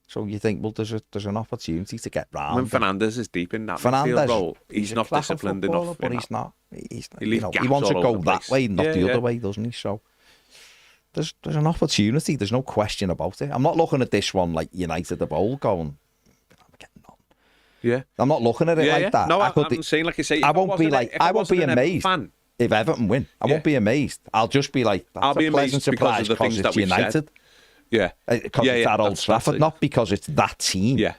So you think, well, there's an opportunity to get round. When Fernandes is deep in that midfield role, he's not disciplined enough. But he's not. He wants to go that place. way, not the other way, doesn't he? So there's an opportunity. There's no question about it. I'm not looking at this one like United of old going, I'm getting on. Yeah. I'm not looking at it like that. No, I'm saying, like I say, I won't be amazed if Everton win. I won't be amazed. I'll just be like, that's a pleasant surprise because it's United. Yeah. Because it's at Old Trafford, not because it's that team. Yeah.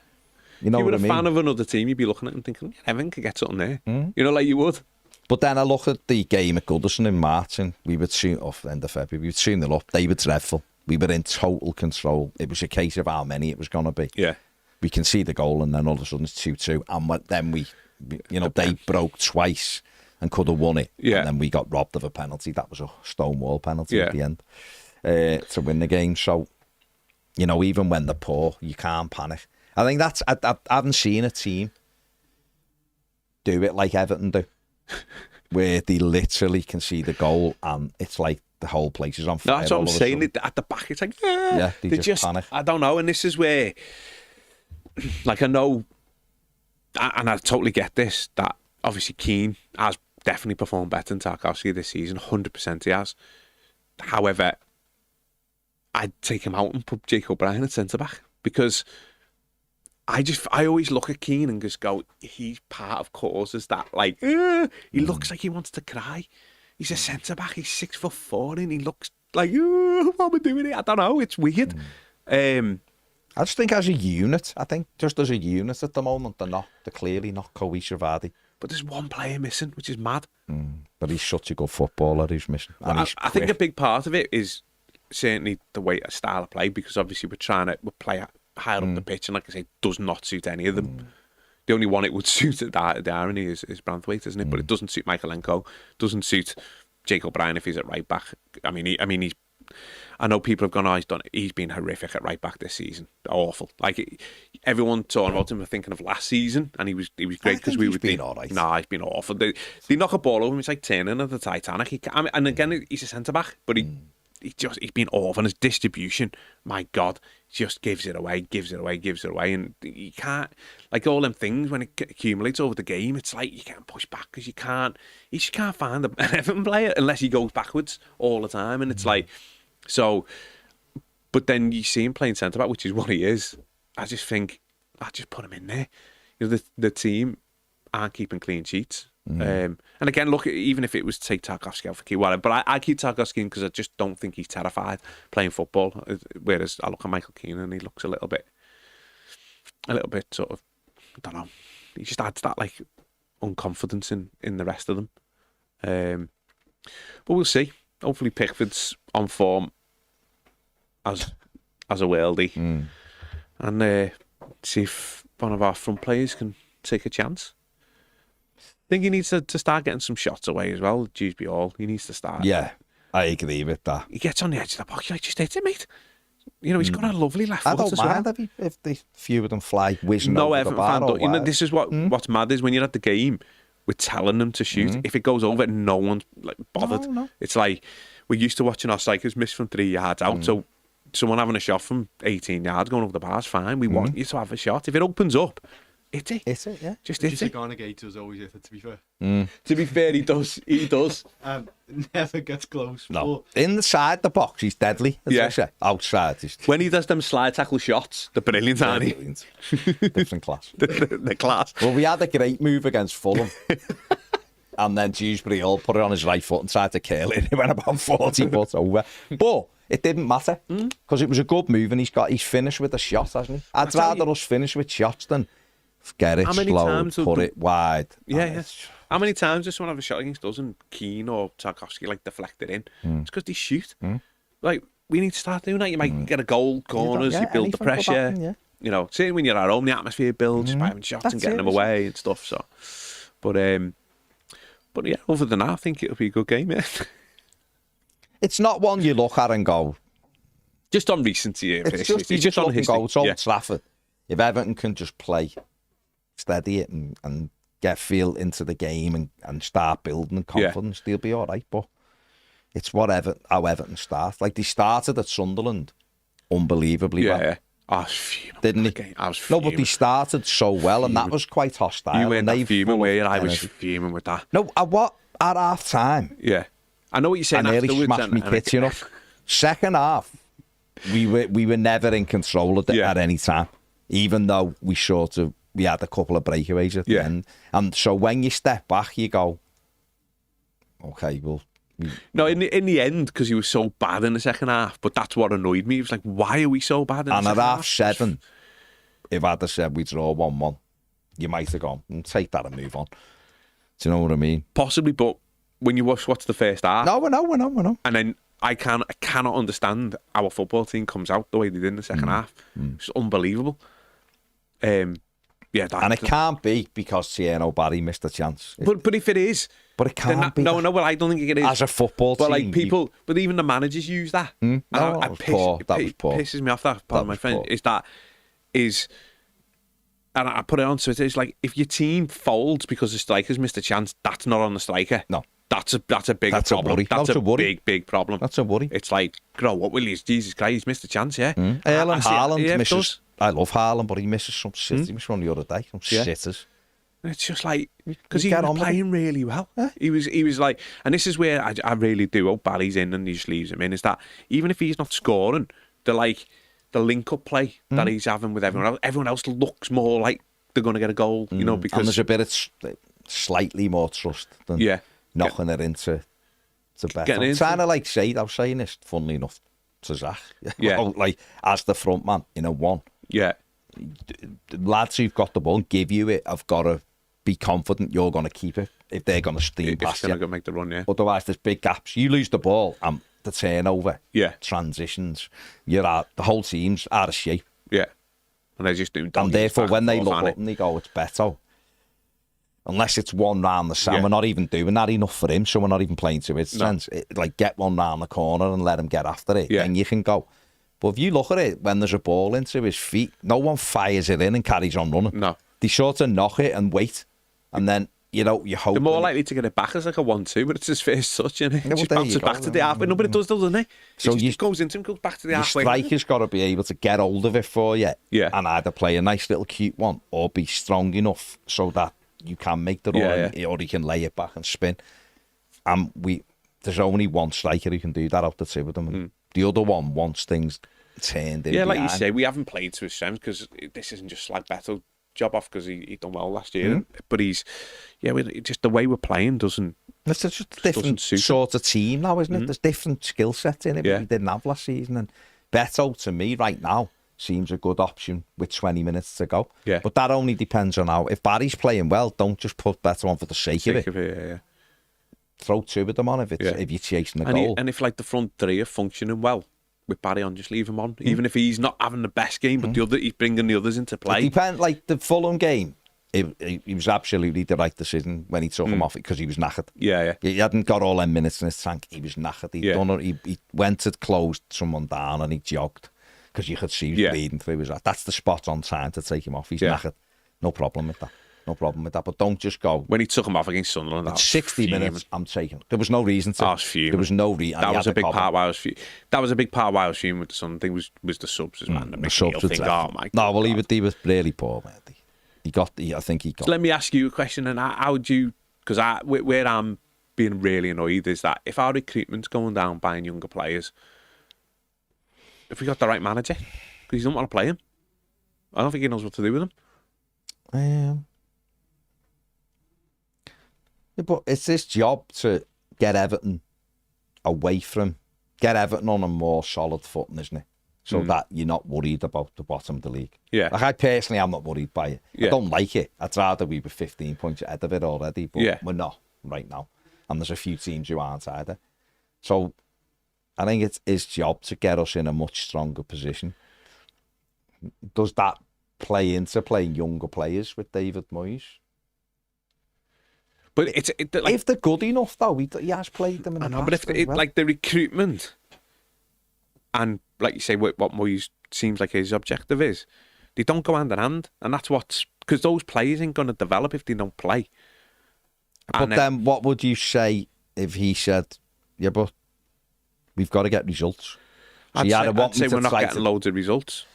You know if you what were I mean? a fan of another team, you'd be looking at it and thinking, Everton could get something there. You know, like you would. But then I look at the game at Goodison in March, and we were off the end of February. We were 2-0 up. They were dreadful. We were in total control. It was a case of how many it was going to be. Yeah. We can see the goal, and then all of a sudden it's 2-2. And then they broke twice and could have won it. Yeah. And then we got robbed of a penalty. That was a stonewall penalty at the end to win the game. So, even when they're poor, you can't panic. I think I haven't seen a team do it like Everton do, where they literally can see the goal and it's like the whole place is on fire. No, that's what I'm saying. At the back, it's like, they just panic. I don't know. And this is where, like, I know, and I totally get this, that obviously Keane has definitely performed better than Tarkowski this season. 100% he has. However, I'd take him out and put Jacob Brien at centre-back because I always look at Keane and just go, he's part of causes that, like, he looks like he wants to cry. He's a centre-back, he's 6'4", and he looks like, what am I doing here? I don't know, it's weird. I just think as a unit, just as a unit at the moment, they're clearly not cohesive, are they? But there's one player missing, which is mad. But he's such a good footballer who's missing. And I think a big part of it is certainly the way a style of play, because obviously we play higher up the pitch, and like I say, does not suit any of them. The only one it would suit, the irony is Branthwaite, isn't it? But it doesn't suit Michalenko, doesn't suit Jacob Brien if he's at right back. I mean, I know people have gone, he's been horrific at right back this season, awful. Like everyone talking about him were thinking of last season, and he was great because we would been all right. Nah, he's been awful. They knock a ball over him, it's like turning at the Titanic. And again, he's a centre back, but he's been awful. And his distribution, my God, just gives it away, and you can't, like all them things when it accumulates over the game, it's like you can't push back because you just can't find an Everton player unless he goes backwards all the time, and it's like, so, but then you see him playing centre back, which is what he is. I just think, just put him in there. The team aren't keeping clean sheets. And again, look, even if it was to take Tarkowski out for key, whatever, but I keep Tarkowski in because I just don't think he's terrified playing football. Whereas I look at Michael Keane and he looks a little bit sort of, I don't know. He just adds that like unconfidence in the rest of them. But we'll see. Hopefully Pickford's on form as a worldie, and see if one of our front players can take a chance. I think he needs to start getting some shots away as well. Dewsbury Hall, he needs to start. Yeah, I agree with that. He gets on the edge of the box, you're like, just hit it, mate. He's got a lovely left foot as well. I don't mind if the few of them fly whizzing no over Everton the bar. Fan, this is what's mad is when you're at the game, we're telling them to shoot. If it goes over, no one's like bothered. No. It's like we're used to watching our strikers miss from 3 yards out. So someone having a shot from 18 yards going over the bar's fine. We want you to have a shot. If it opens up, hit it. Hit it, yeah. Just hit it. Gator was always hit it, to be fair. To be fair, he does. He does. Never gets close. No. Inside the box, he's deadly. As I say. Outside, he's When he does them slide tackle shots, they're brilliant, aren't he? brilliant. Different class. The class. Well, we had a great move against Fulham. And then Dewsbury Hall put it on his right foot and tried to curl it. It went about 40 foot over. But it didn't matter because it was a good move and he's finished with a shot, hasn't he? I'd rather us finish with shots than get it slow, put it wide. Yeah. How many times does someone have a shot against us and Keane or Tarkovsky like deflect it in? It's because they shoot. Like, we need to start doing that. You might get a goal, corners, you build the pressure. Happen, You know, see when you're at home, the atmosphere builds by having shots and getting them away and stuff. So, but yeah, other than that, I think it'll be a good game. Yeah. It's not one you look at and go. Just on recency. It's just on history. Go, it's Old Trafford. If Everton can just play, steady it and get feel into the game and start building confidence, they'll be all right. But it's how Everton start. Like they started at Sunderland, unbelievably well. Yeah. I was fuming. Didn't he? I was fuming. No, but they started so well, and that was quite hostile. You weren't that fuming, were you? I was fuming with that. No, at half time. Yeah. I know what you're saying. I nearly afterwards. smashed my kitchen up. Second half, we were never in control of it at any time, even though we had a couple of breakaways at the end. And so when you step back, you go, okay, well. No, in the end, because he was so bad in the second half, but that's what annoyed me. It was like, why are we so bad in the second half? And at half 7, if I'd have said we draw 1-1, you might have gone, take that and move on. Do you know what I mean? Possibly, but when you watch the first half... No, we know. And then I cannot understand how a football team comes out the way they did in the second half. It's unbelievable. And it can't be because Tieno Barry missed a chance. But if it is... But it can't be. No, well, I don't think it is. As a football team. But like people, but even the managers use that. No, that was poor. That was poor. It pisses me off, that part of my friend. And I put it on Twitter, it's like, if your team folds because the striker's missed a chance, that's not on the striker. No. That's a big problem. That's a big problem. That's a worry. It's like, grow up, will you? Jesus Christ, he's missed a chance, yeah. Erling Haaland misses. I love Haaland, but he misses some shit. He missed one the other day. Some sitters. It's just like, because he was playing really well. He was like, and this is where I really do hope Barry's in and he just leaves him in, is that even if he's not scoring, the link-up play that he's having with everyone else looks more like they're going to get a goal, you know, because... And there's a bit of slightly more trust than knocking it into better. I'm trying to I was saying this, funnily enough, to Zach. Like, as the front man in a one. Yeah. The lads who've got the ball, give you it, have got to be confident you're going to keep it if they're going to steam past you. If they're going to make the run, yeah. Otherwise, there's big gaps. You lose the ball and the turnover, transitions, the whole team's out of shape. Yeah. And they're just doing... And therefore, when they look up and they go, it's better. Unless it's one round the sand, we're not even doing that enough for him, so we're not even playing to his sense. Like, get one round the corner and let him get after it, then you can go. But if you look at it, when there's a ball into his feet, no one fires it in and carries on running. No. They sort of knock it and wait. And then, you hope... They're more likely to get it back as like a 1-2, but it's his first touch, isn't it? It just bounces back to the halfway. No, but it does, doesn't it? So it just goes into him, goes back to the halfway. The striker's got to be able to get hold of it for you. Yeah. And either play a nice little cute one or be strong enough so that you can make the run or he can lay it back and spin. And there's only one striker who can do that out the two of them. The other one wants things turned in. Yeah, like you say, we haven't played to his strengths because this isn't just like Beto's job off because he done well last year. But just the way we're playing doesn't. It's just a different sort of team now, isn't it? There's different skill sets in it we didn't have last season. And Beto, to me, right now, seems a good option with 20 minutes to go. Yeah. But that only depends on how. If Barry's playing well, don't just put Beto on for the sake of it. Throw two of them on if you're chasing the goal. And if like the front three are functioning well with Barry on, just leave him on. Even if he's not having the best game, but he's bringing the others into play. It depends, like the Fulham game, he was absolutely the right decision when he took him off it because he was knackered. Yeah. He hadn't got all them minutes in his tank. He was knackered. He went to close someone down and he jogged because you could see he was bleeding through his eye. That's the spot on time to take him off. He's knackered. No problem with that. No problem with that. But don't just go. When he took him off against Sunderland, At 60 minutes, I'm taking. There was no reason to. I was fuming. There was no reason. That was a big part why I was fuming. That was a big part why I was fuming with the Sunderland thing was the subs, man. The subs thing. Oh my God. No, well, he was really poor, man. I think he got. So let me ask you a question, and how do you? Because where I'm being really annoyed is that if our recruitment's going down buying younger players, if we got the right manager, because he doesn't want to play him, I don't think he knows what to do with him. Yeah, but it's his job to get Everton away from, get Everton on a more solid footing, isn't it? So that you're not worried about the bottom of the league. Yeah. Like I personally, I'm not worried by it. Yeah. I don't like it. I'd rather we were 15 points ahead of it already, but we're not right now. And there's a few teams who aren't either. So I think it's his job to get us in a much stronger position. Does that play into playing younger players with David Moyes? But like, if they're good enough, though, he has played them in the past. But if like the recruitment and like you say, what Moyes seems like his objective is, they don't go hand in hand, and that's what's because those players ain't going to develop if they don't play. But then, what would you say if he said, "Yeah, but we've got to get results"? So I'd say we're not getting loads of results.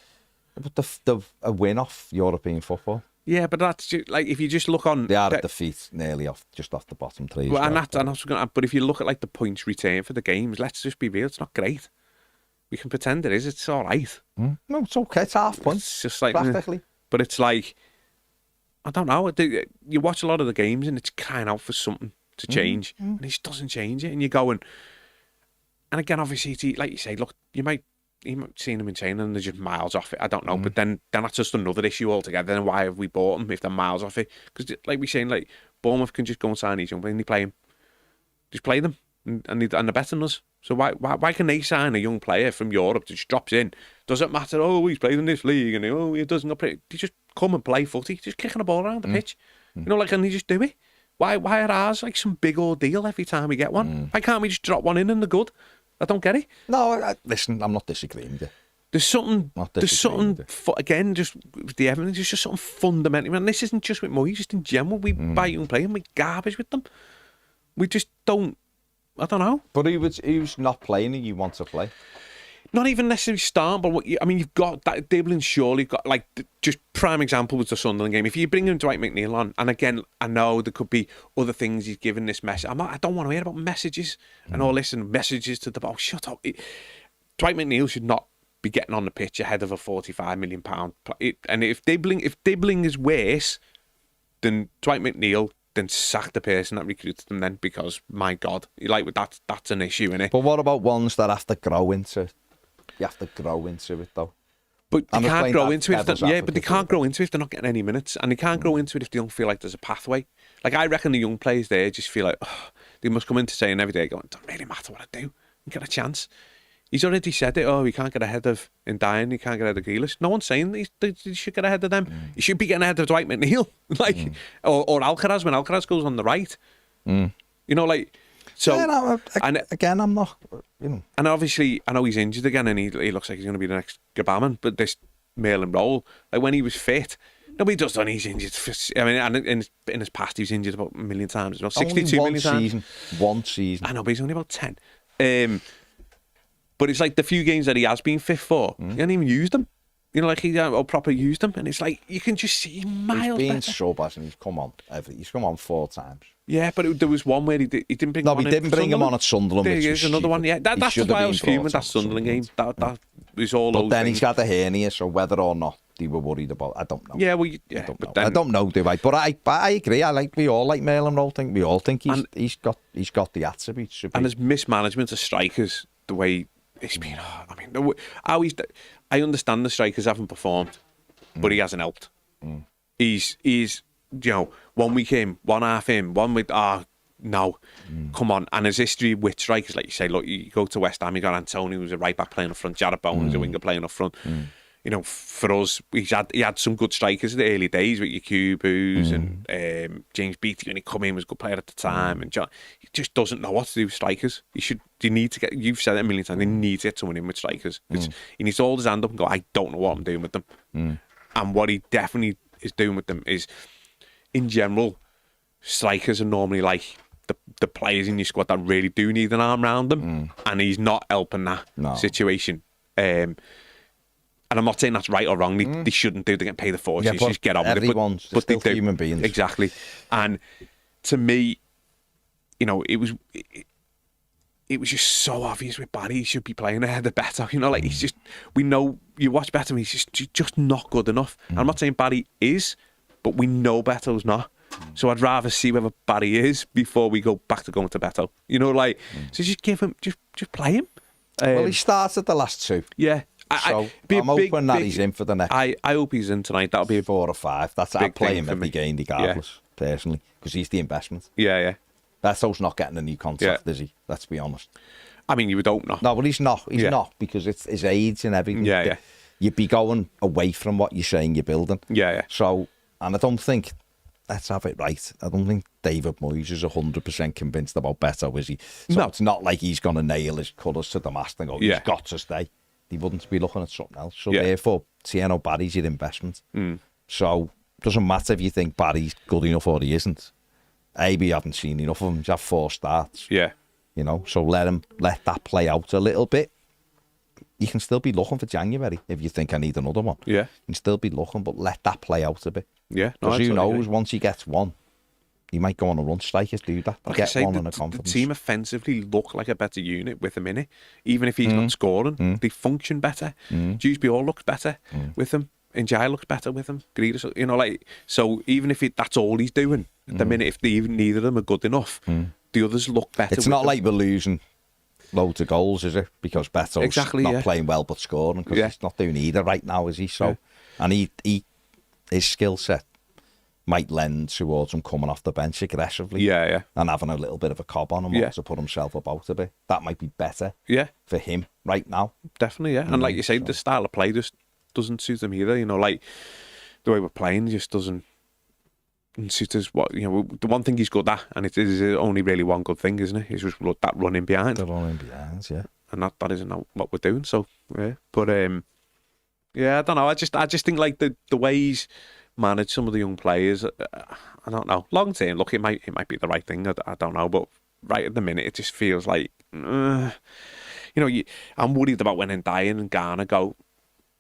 But a win off European football. Yeah, but that's just, like if you just look on, they are at defeat nearly off the bottom three. Well, but if you look at like the points return for the games, let's just be real, it's not great. We can pretend it is. It's all right. No, it's okay. It's half points. It's just like practically. But it's like I don't know. You watch a lot of the games and it's crying out for something to change, and it just doesn't change it. And you're going, and again, obviously, like you say, look, you might seen them in China and they're just miles off it. I don't know, but then that's just another issue altogether. And why have we bought them if they're miles off it? Because like we're saying, like Bournemouth can just go and sign these young players and they play them, just play them, and they're better than us. So why can they sign a young player from Europe that just drops in? Doesn't matter. Oh, he's played in this league and he doesn't play. They just come and play footy, just kicking the ball around the pitch. You know, like, and they just do it. Why are ours like some big ordeal every time we get one? Why can't we just drop one in and they're good? I don't get it. No, listen, I'm not disagreeing with you. There's something, again, just with the evidence, there's just something fundamental. And this isn't just with Moyes, just in general. We buy young players and we garbage with them. We just don't, I don't know. But who's not playing and you want to play? Not even necessarily start, but you've got that. Diblin's surely got, like, just prime example was the Sunderland game. If you bring in Dwight McNeil on, and again, I know there could be other things he's given this message. I don't want to hear about messages and all this and messages to the ball. Shut up. Dwight McNeil should not be getting on the pitch ahead of a £45 million. And if Dibling is worse than Dwight McNeil, then sack the person that recruited them then, because my God, that's an issue, innit? But what about ones that have to grow into? You have to grow into it, though. But they can't grow into it. But they can't grow into it if they're not getting any minutes, and they can't grow into it if they don't feel like there's a pathway. Like, I reckon the young players there just feel like they must come into training every day going, it doesn't really matter what I do, and get a chance. He's already said it. Oh, he can't get ahead of Ndiaye, he can't get ahead of Grealish. No one's saying he should get ahead of them. He should be getting ahead of Dwight McNeil, or Alcaraz when Alcaraz goes on the right. You know, like. So, again, I'm not, you know. And obviously, I know he's injured again, and he looks like he's going to be the next Gabaman. But this mail and roll, like when he was fit, nobody does done. He's injured. And in his past, he was injured about 1 million times. Well, 62 million times. One season. I know, but he's only about 10. But it's like the few games that he has been fit for, he hasn't even used them. You know, like he properly used them, and it's like you can just see miles. He's been better. so bad, and he's come on 4 times. Yeah, but there was one where he didn't bring. No, him on. He didn't bring him on at Sunderland. There's another one. Yeah, that's why I was fuming with that Sunderland game. That was all. But then he's got a hernia, so whether or not they were worried about, I don't know. Yeah, well, I don't know, do I? But I agree. We all like Mail and Roll. We all think he's got the attributes. And his mismanagement of strikers, the way it's been. I understand the strikers haven't performed, but he hasn't helped. He's 1 week in, 1 half in, 1 week. No, come on. And his history with strikers, like you say, look, you go to West Ham, you got Antonio, who's a right back playing up front, Jarrett Bowen, who's a winger playing up front. You know, for us, he had some good strikers in the early days with your Cubus and James Beattie when he come in was a good player at the time. And he just doesn't know what to do with strikers. You need to get. You've said it a million times. They need to get someone in with strikers. He needs to hold his hand up and go, I don't know what I'm doing with them. And what he definitely is doing with them is in general, strikers are normally like the players in your squad that really do need an arm around them, and he's not helping that situation. And I'm not saying that's right or wrong. They shouldn't do. They get paid the fortunes. Just get on with it. Everyone's but still they do. human beings. Exactly. And to me, you know, it was just so obvious with Barry. He should be playing ahead of Beto. You know, like he's just. We know you watch Beto. He's just not good enough. And I'm not saying Barry is, but we know Beto's not. So I'd rather see whether Barry is before we go back to going to Beto. You know, like so just give him, just play him. Well, he started the last two. Yeah. So I'm hoping that he's in for the next. I hope he's in tonight. That'll be 4 or 5. I'd play him every game regardless, personally, because he's the investment. Yeah. Beto's not getting a new contract, is he? Let's be honest. I mean, you would hope not. No, but he's not. He's not, because it's his age and everything. Yeah. You'd be going away from what you're saying you're building. Yeah. So, and I don't think, let's have it right, I don't think David Moyes is 100% convinced about Beto, is he? So no. It's not like he's going to nail his colours to the mast and go, he's got to stay. He wouldn't be looking at something else. So therefore, Tieno Barry's your investment. So it doesn't matter if you think Barry's good enough or he isn't. We haven't seen enough of him. He's had 4 starts. Yeah. You know, so let that play out a little bit. You can still be looking for January if you think I need another one. Yeah. You can still be looking, but let that play out a bit. Yeah. Because who knows, once he gets one, he might go on a run. Strikers do that. Like I say, the team offensively look like a better unit with him in it. Even if he's not scoring, they function better. Dewsbury all looks better with him. Njai looks better with him. Grealish, you know, like, so even if that's all he's doing, at the minute, if even neither of them are good enough, the others look better. It's not like we're losing loads of goals, is it? Because Beto's not playing well but scoring, because he's not doing either right now, is he? So, and his skill set might lend towards him coming off the bench aggressively, and having a little bit of a cob on him to put himself about a bit. That might be better, for him right now. Definitely, and like you say, the style of play just doesn't suit him either. You know, like the way we're playing just doesn't suit us. What, you know, the one thing he's good at, and it is only really one good thing, isn't it? Is just that running behind. The running behind, and that isn't what we're doing. So but I don't know. I just think like the way he's managed some of the young players, I don't know. Long term, look, it might be the right thing. I don't know, but right at the minute, it just feels like you know. I'm worried about when Ndiaye and Ghana go.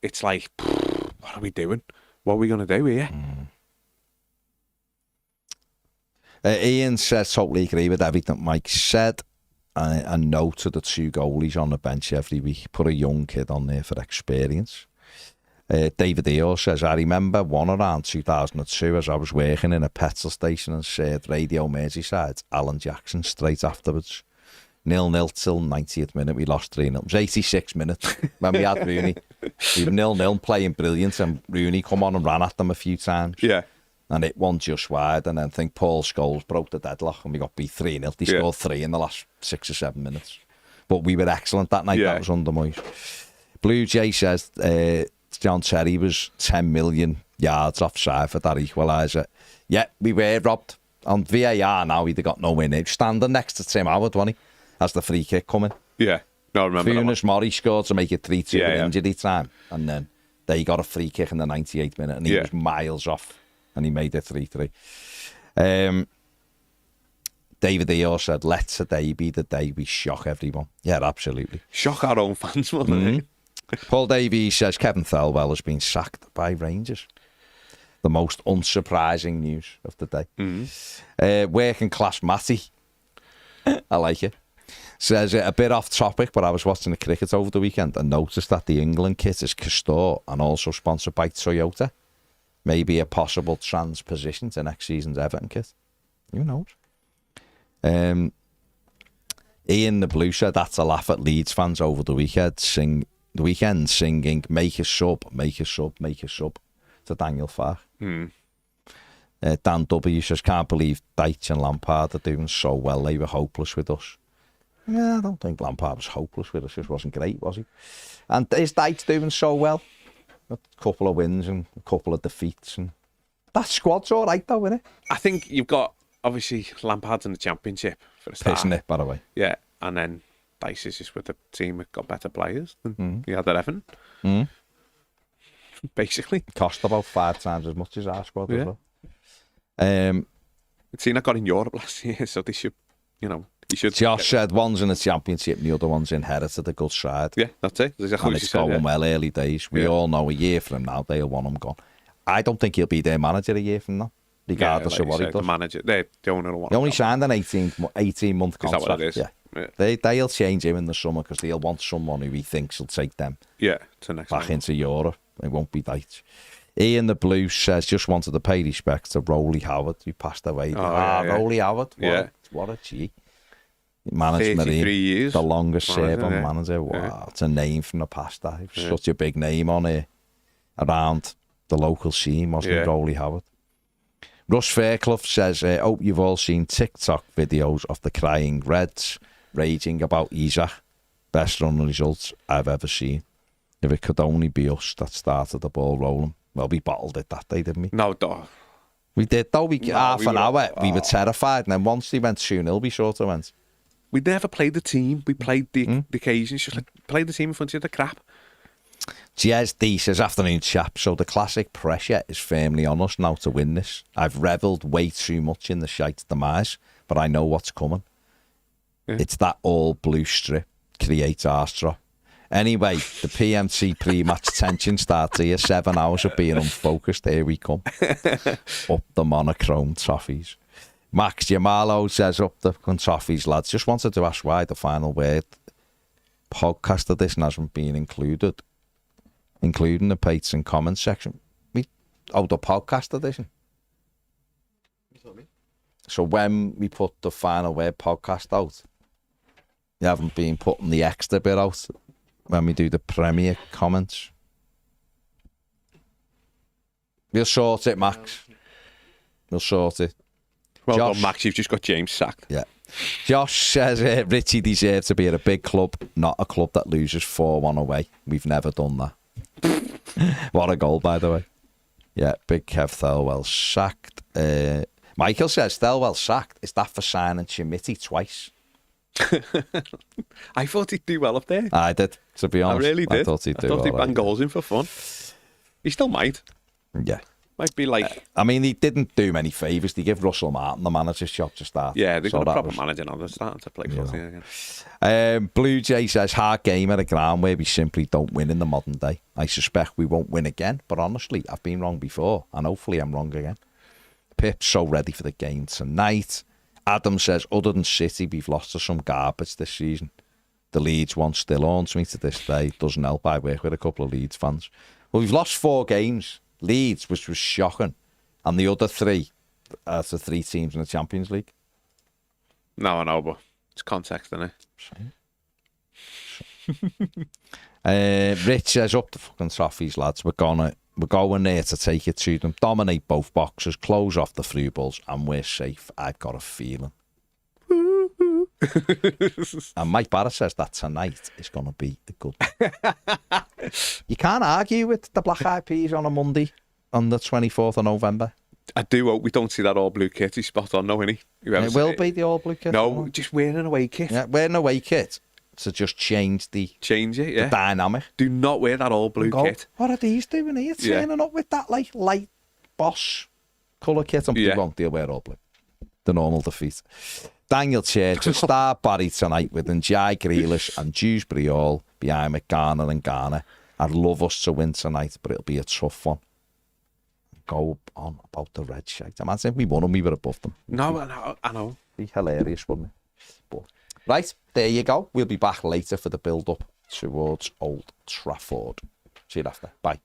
It's like, what are we doing? What are we going to do here? Ian says, totally agree with everything Mike said. And no to the 2 goalies on the bench every week. Put a young kid on there for experience. David Earl says, I remember one around 2002 as I was working in a petrol station and said Radio Merseyside, Alan Jackson, straight afterwards. 0-0 till 90th minute. We lost 3-0. It was 86 minutes when we had Rooney. We were 0-0 playing brilliant, and Rooney come on and ran at them a few times. Yeah. And it won just wide, and then I think Paul Scholes broke the deadlock and we got beat 3-0. They scored 3 in the last 6 or 7 minutes. But we were excellent that night. That was under Moyes. Blue Jay says John Terry was 10 million yards offside for that equaliser. Yeah, we were robbed. On VAR now, he'd got no win. He was standing next to Tim Howard, wasn't he? As the free kick coming. Yeah. No, I remember Funes Mori scored to make it 3-2 in injury time. And then they got a free kick in the 98th minute, and he was miles off, and he made it 3-3. David Earl said, let today be the day we shock everyone. Yeah, absolutely. Shock our own fans, wouldn't it? Paul Davies says, Kevin Thelwell has been sacked by Rangers. The most unsurprising news of the day. Working class Matty, I like it, says, a bit off topic, but I was watching the cricket over the weekend and noticed that the England kit is Castor and also sponsored by Toyota. Maybe a possible transposition to next season's Everton kit. Who knows? Ian the Blue said, that's a laugh at Leeds fans over the weekend, singing make a sub, make a sub, make a sub to Daniel Farr. Dan W says, can't believe Deitch and Lampard are doing so well. They were hopeless with us. Yeah, I don't think Lampard was hopeless with us. Just wasn't great, was he? And is Deitch doing so well? A couple of wins and a couple of defeats, and that squad's all right though, isn't it? I think you've got obviously Lampard's in the Championship for a start. Pissing it, by the way. Yeah, and then Dice is just with the team that got better players than he had at Everton. Basically, cost about 5 times as much as our squad as well. It's seen I got in Europe last year, so they should, you should. Josh said one's in the Championship and the other one's inherited a good side. Yeah, that's it. That's exactly And what it's you said. going well early days. We all know a year from now they'll want him gone. I don't think he'll be their manager a year from now, regardless of what he does. The manager, the owner will want. He only signed an 18-month contract. Is that what it is? Yeah. They'll change him in the summer because they'll want someone who he thinks will take them to the next back level. into Europe. It won't be Dyche. Ian the Blue says, just wanted to pay respects to Rowley Howard, who passed away. Rowley Howard. What a G. He managed 33 years. The longest serving manager. Wow, it's a name from the past. That. He was such a big name on here around the local scene, wasn't it, Rowley Howard? Russ Fairclough says, hope you've all seen TikTok videos of the crying Reds raging about Isaac. Best run results I've ever seen. If it could only be us that started the ball rolling. Well, we bottled it that day, didn't we? No, we did, though. Half an hour, we were terrified. And then once they went 2-0, we sort of went. We never played the team. We played the occasions. Just like play the team in front of the crap. Jez D says, afternoon, chap. So the classic pressure is firmly on us now to win this. I've revelled way too much in the shite's demise, but I know what's coming. Yeah. It's that all blue strip creates arse drop. Anyway, the PMT pre-match tension starts here. 7 hours of being unfocused. Here we come. Up the monochrome Toffees. Max Jamalo says, up the Toffees, lads. Just wanted to ask why the final word podcast edition hasn't been included, including the Pates and comments section. The podcast edition. So when we put the final word podcast out, you haven't been putting the extra bit out when we do the Premier comments. We'll sort it, Max. We'll sort it. Well done, Max. You've just got James sacked. Yeah. Josh says Richie deserves to be at a big club, not a club that loses 4-1 away. We've never done that. What a goal, by the way. Yeah, big Kev Thelwell sacked. Michael says Thelwell sacked. Is that for signing Chimiti twice? I thought he'd do well up there. I did, to be honest. I really did. I thought he'd bang goals in for fun. He still might. Yeah. Might be like... I mean, he didn't do many favours. They give Russell Martin the manager's job to start. Yeah, they've got a proper manager now. They're starting to play footy again. Blue Jay says, hard game at a ground where we simply don't win in the modern day. I suspect we won't win again, but honestly, I've been wrong before, and hopefully I'm wrong again. Pip's so ready for the game tonight. Adam says, other than City, we've lost to some garbage this season. The Leeds one still haunts me to this day. Doesn't help. I work with a couple of Leeds fans. Well, we've lost 4 games. Leeds, which was shocking. And the other 3 are the 3 teams in the Champions League. No, I know, but it's context, isn't it? Rich says, up the fucking Toffees, lads. We're going there to take it to them. Dominate both boxes, close off the through balls, and we're safe. I've got a feeling. And Mike Barrett says that tonight is going to be a good one. You can't argue with the Black Eyed Peas on a Monday on the 24th of November. I do hope we don't see that all blue kit. He's spot on, no, isn't he? It will be the all blue kit. No, just wearing an away kit. Yeah, wearing an away kit to just change the dynamic. Do not wear that all blue kit. What are these doing here? Turning up with that like light Bosch colour kit. And people won't. They'll wear all blue. The normal defeat. Daniel Church will start Barry tonight with Njai Grealish and Dewsbury all behind McGarner and Garner. I'd love us to win tonight, but it'll be a tough one. Go on about the red shite. Imagine if we won and we were above them. No, I know. It'd be hilarious, wouldn't it? But, right, there you go. We'll be back later for the build-up towards Old Trafford. See you after. Bye.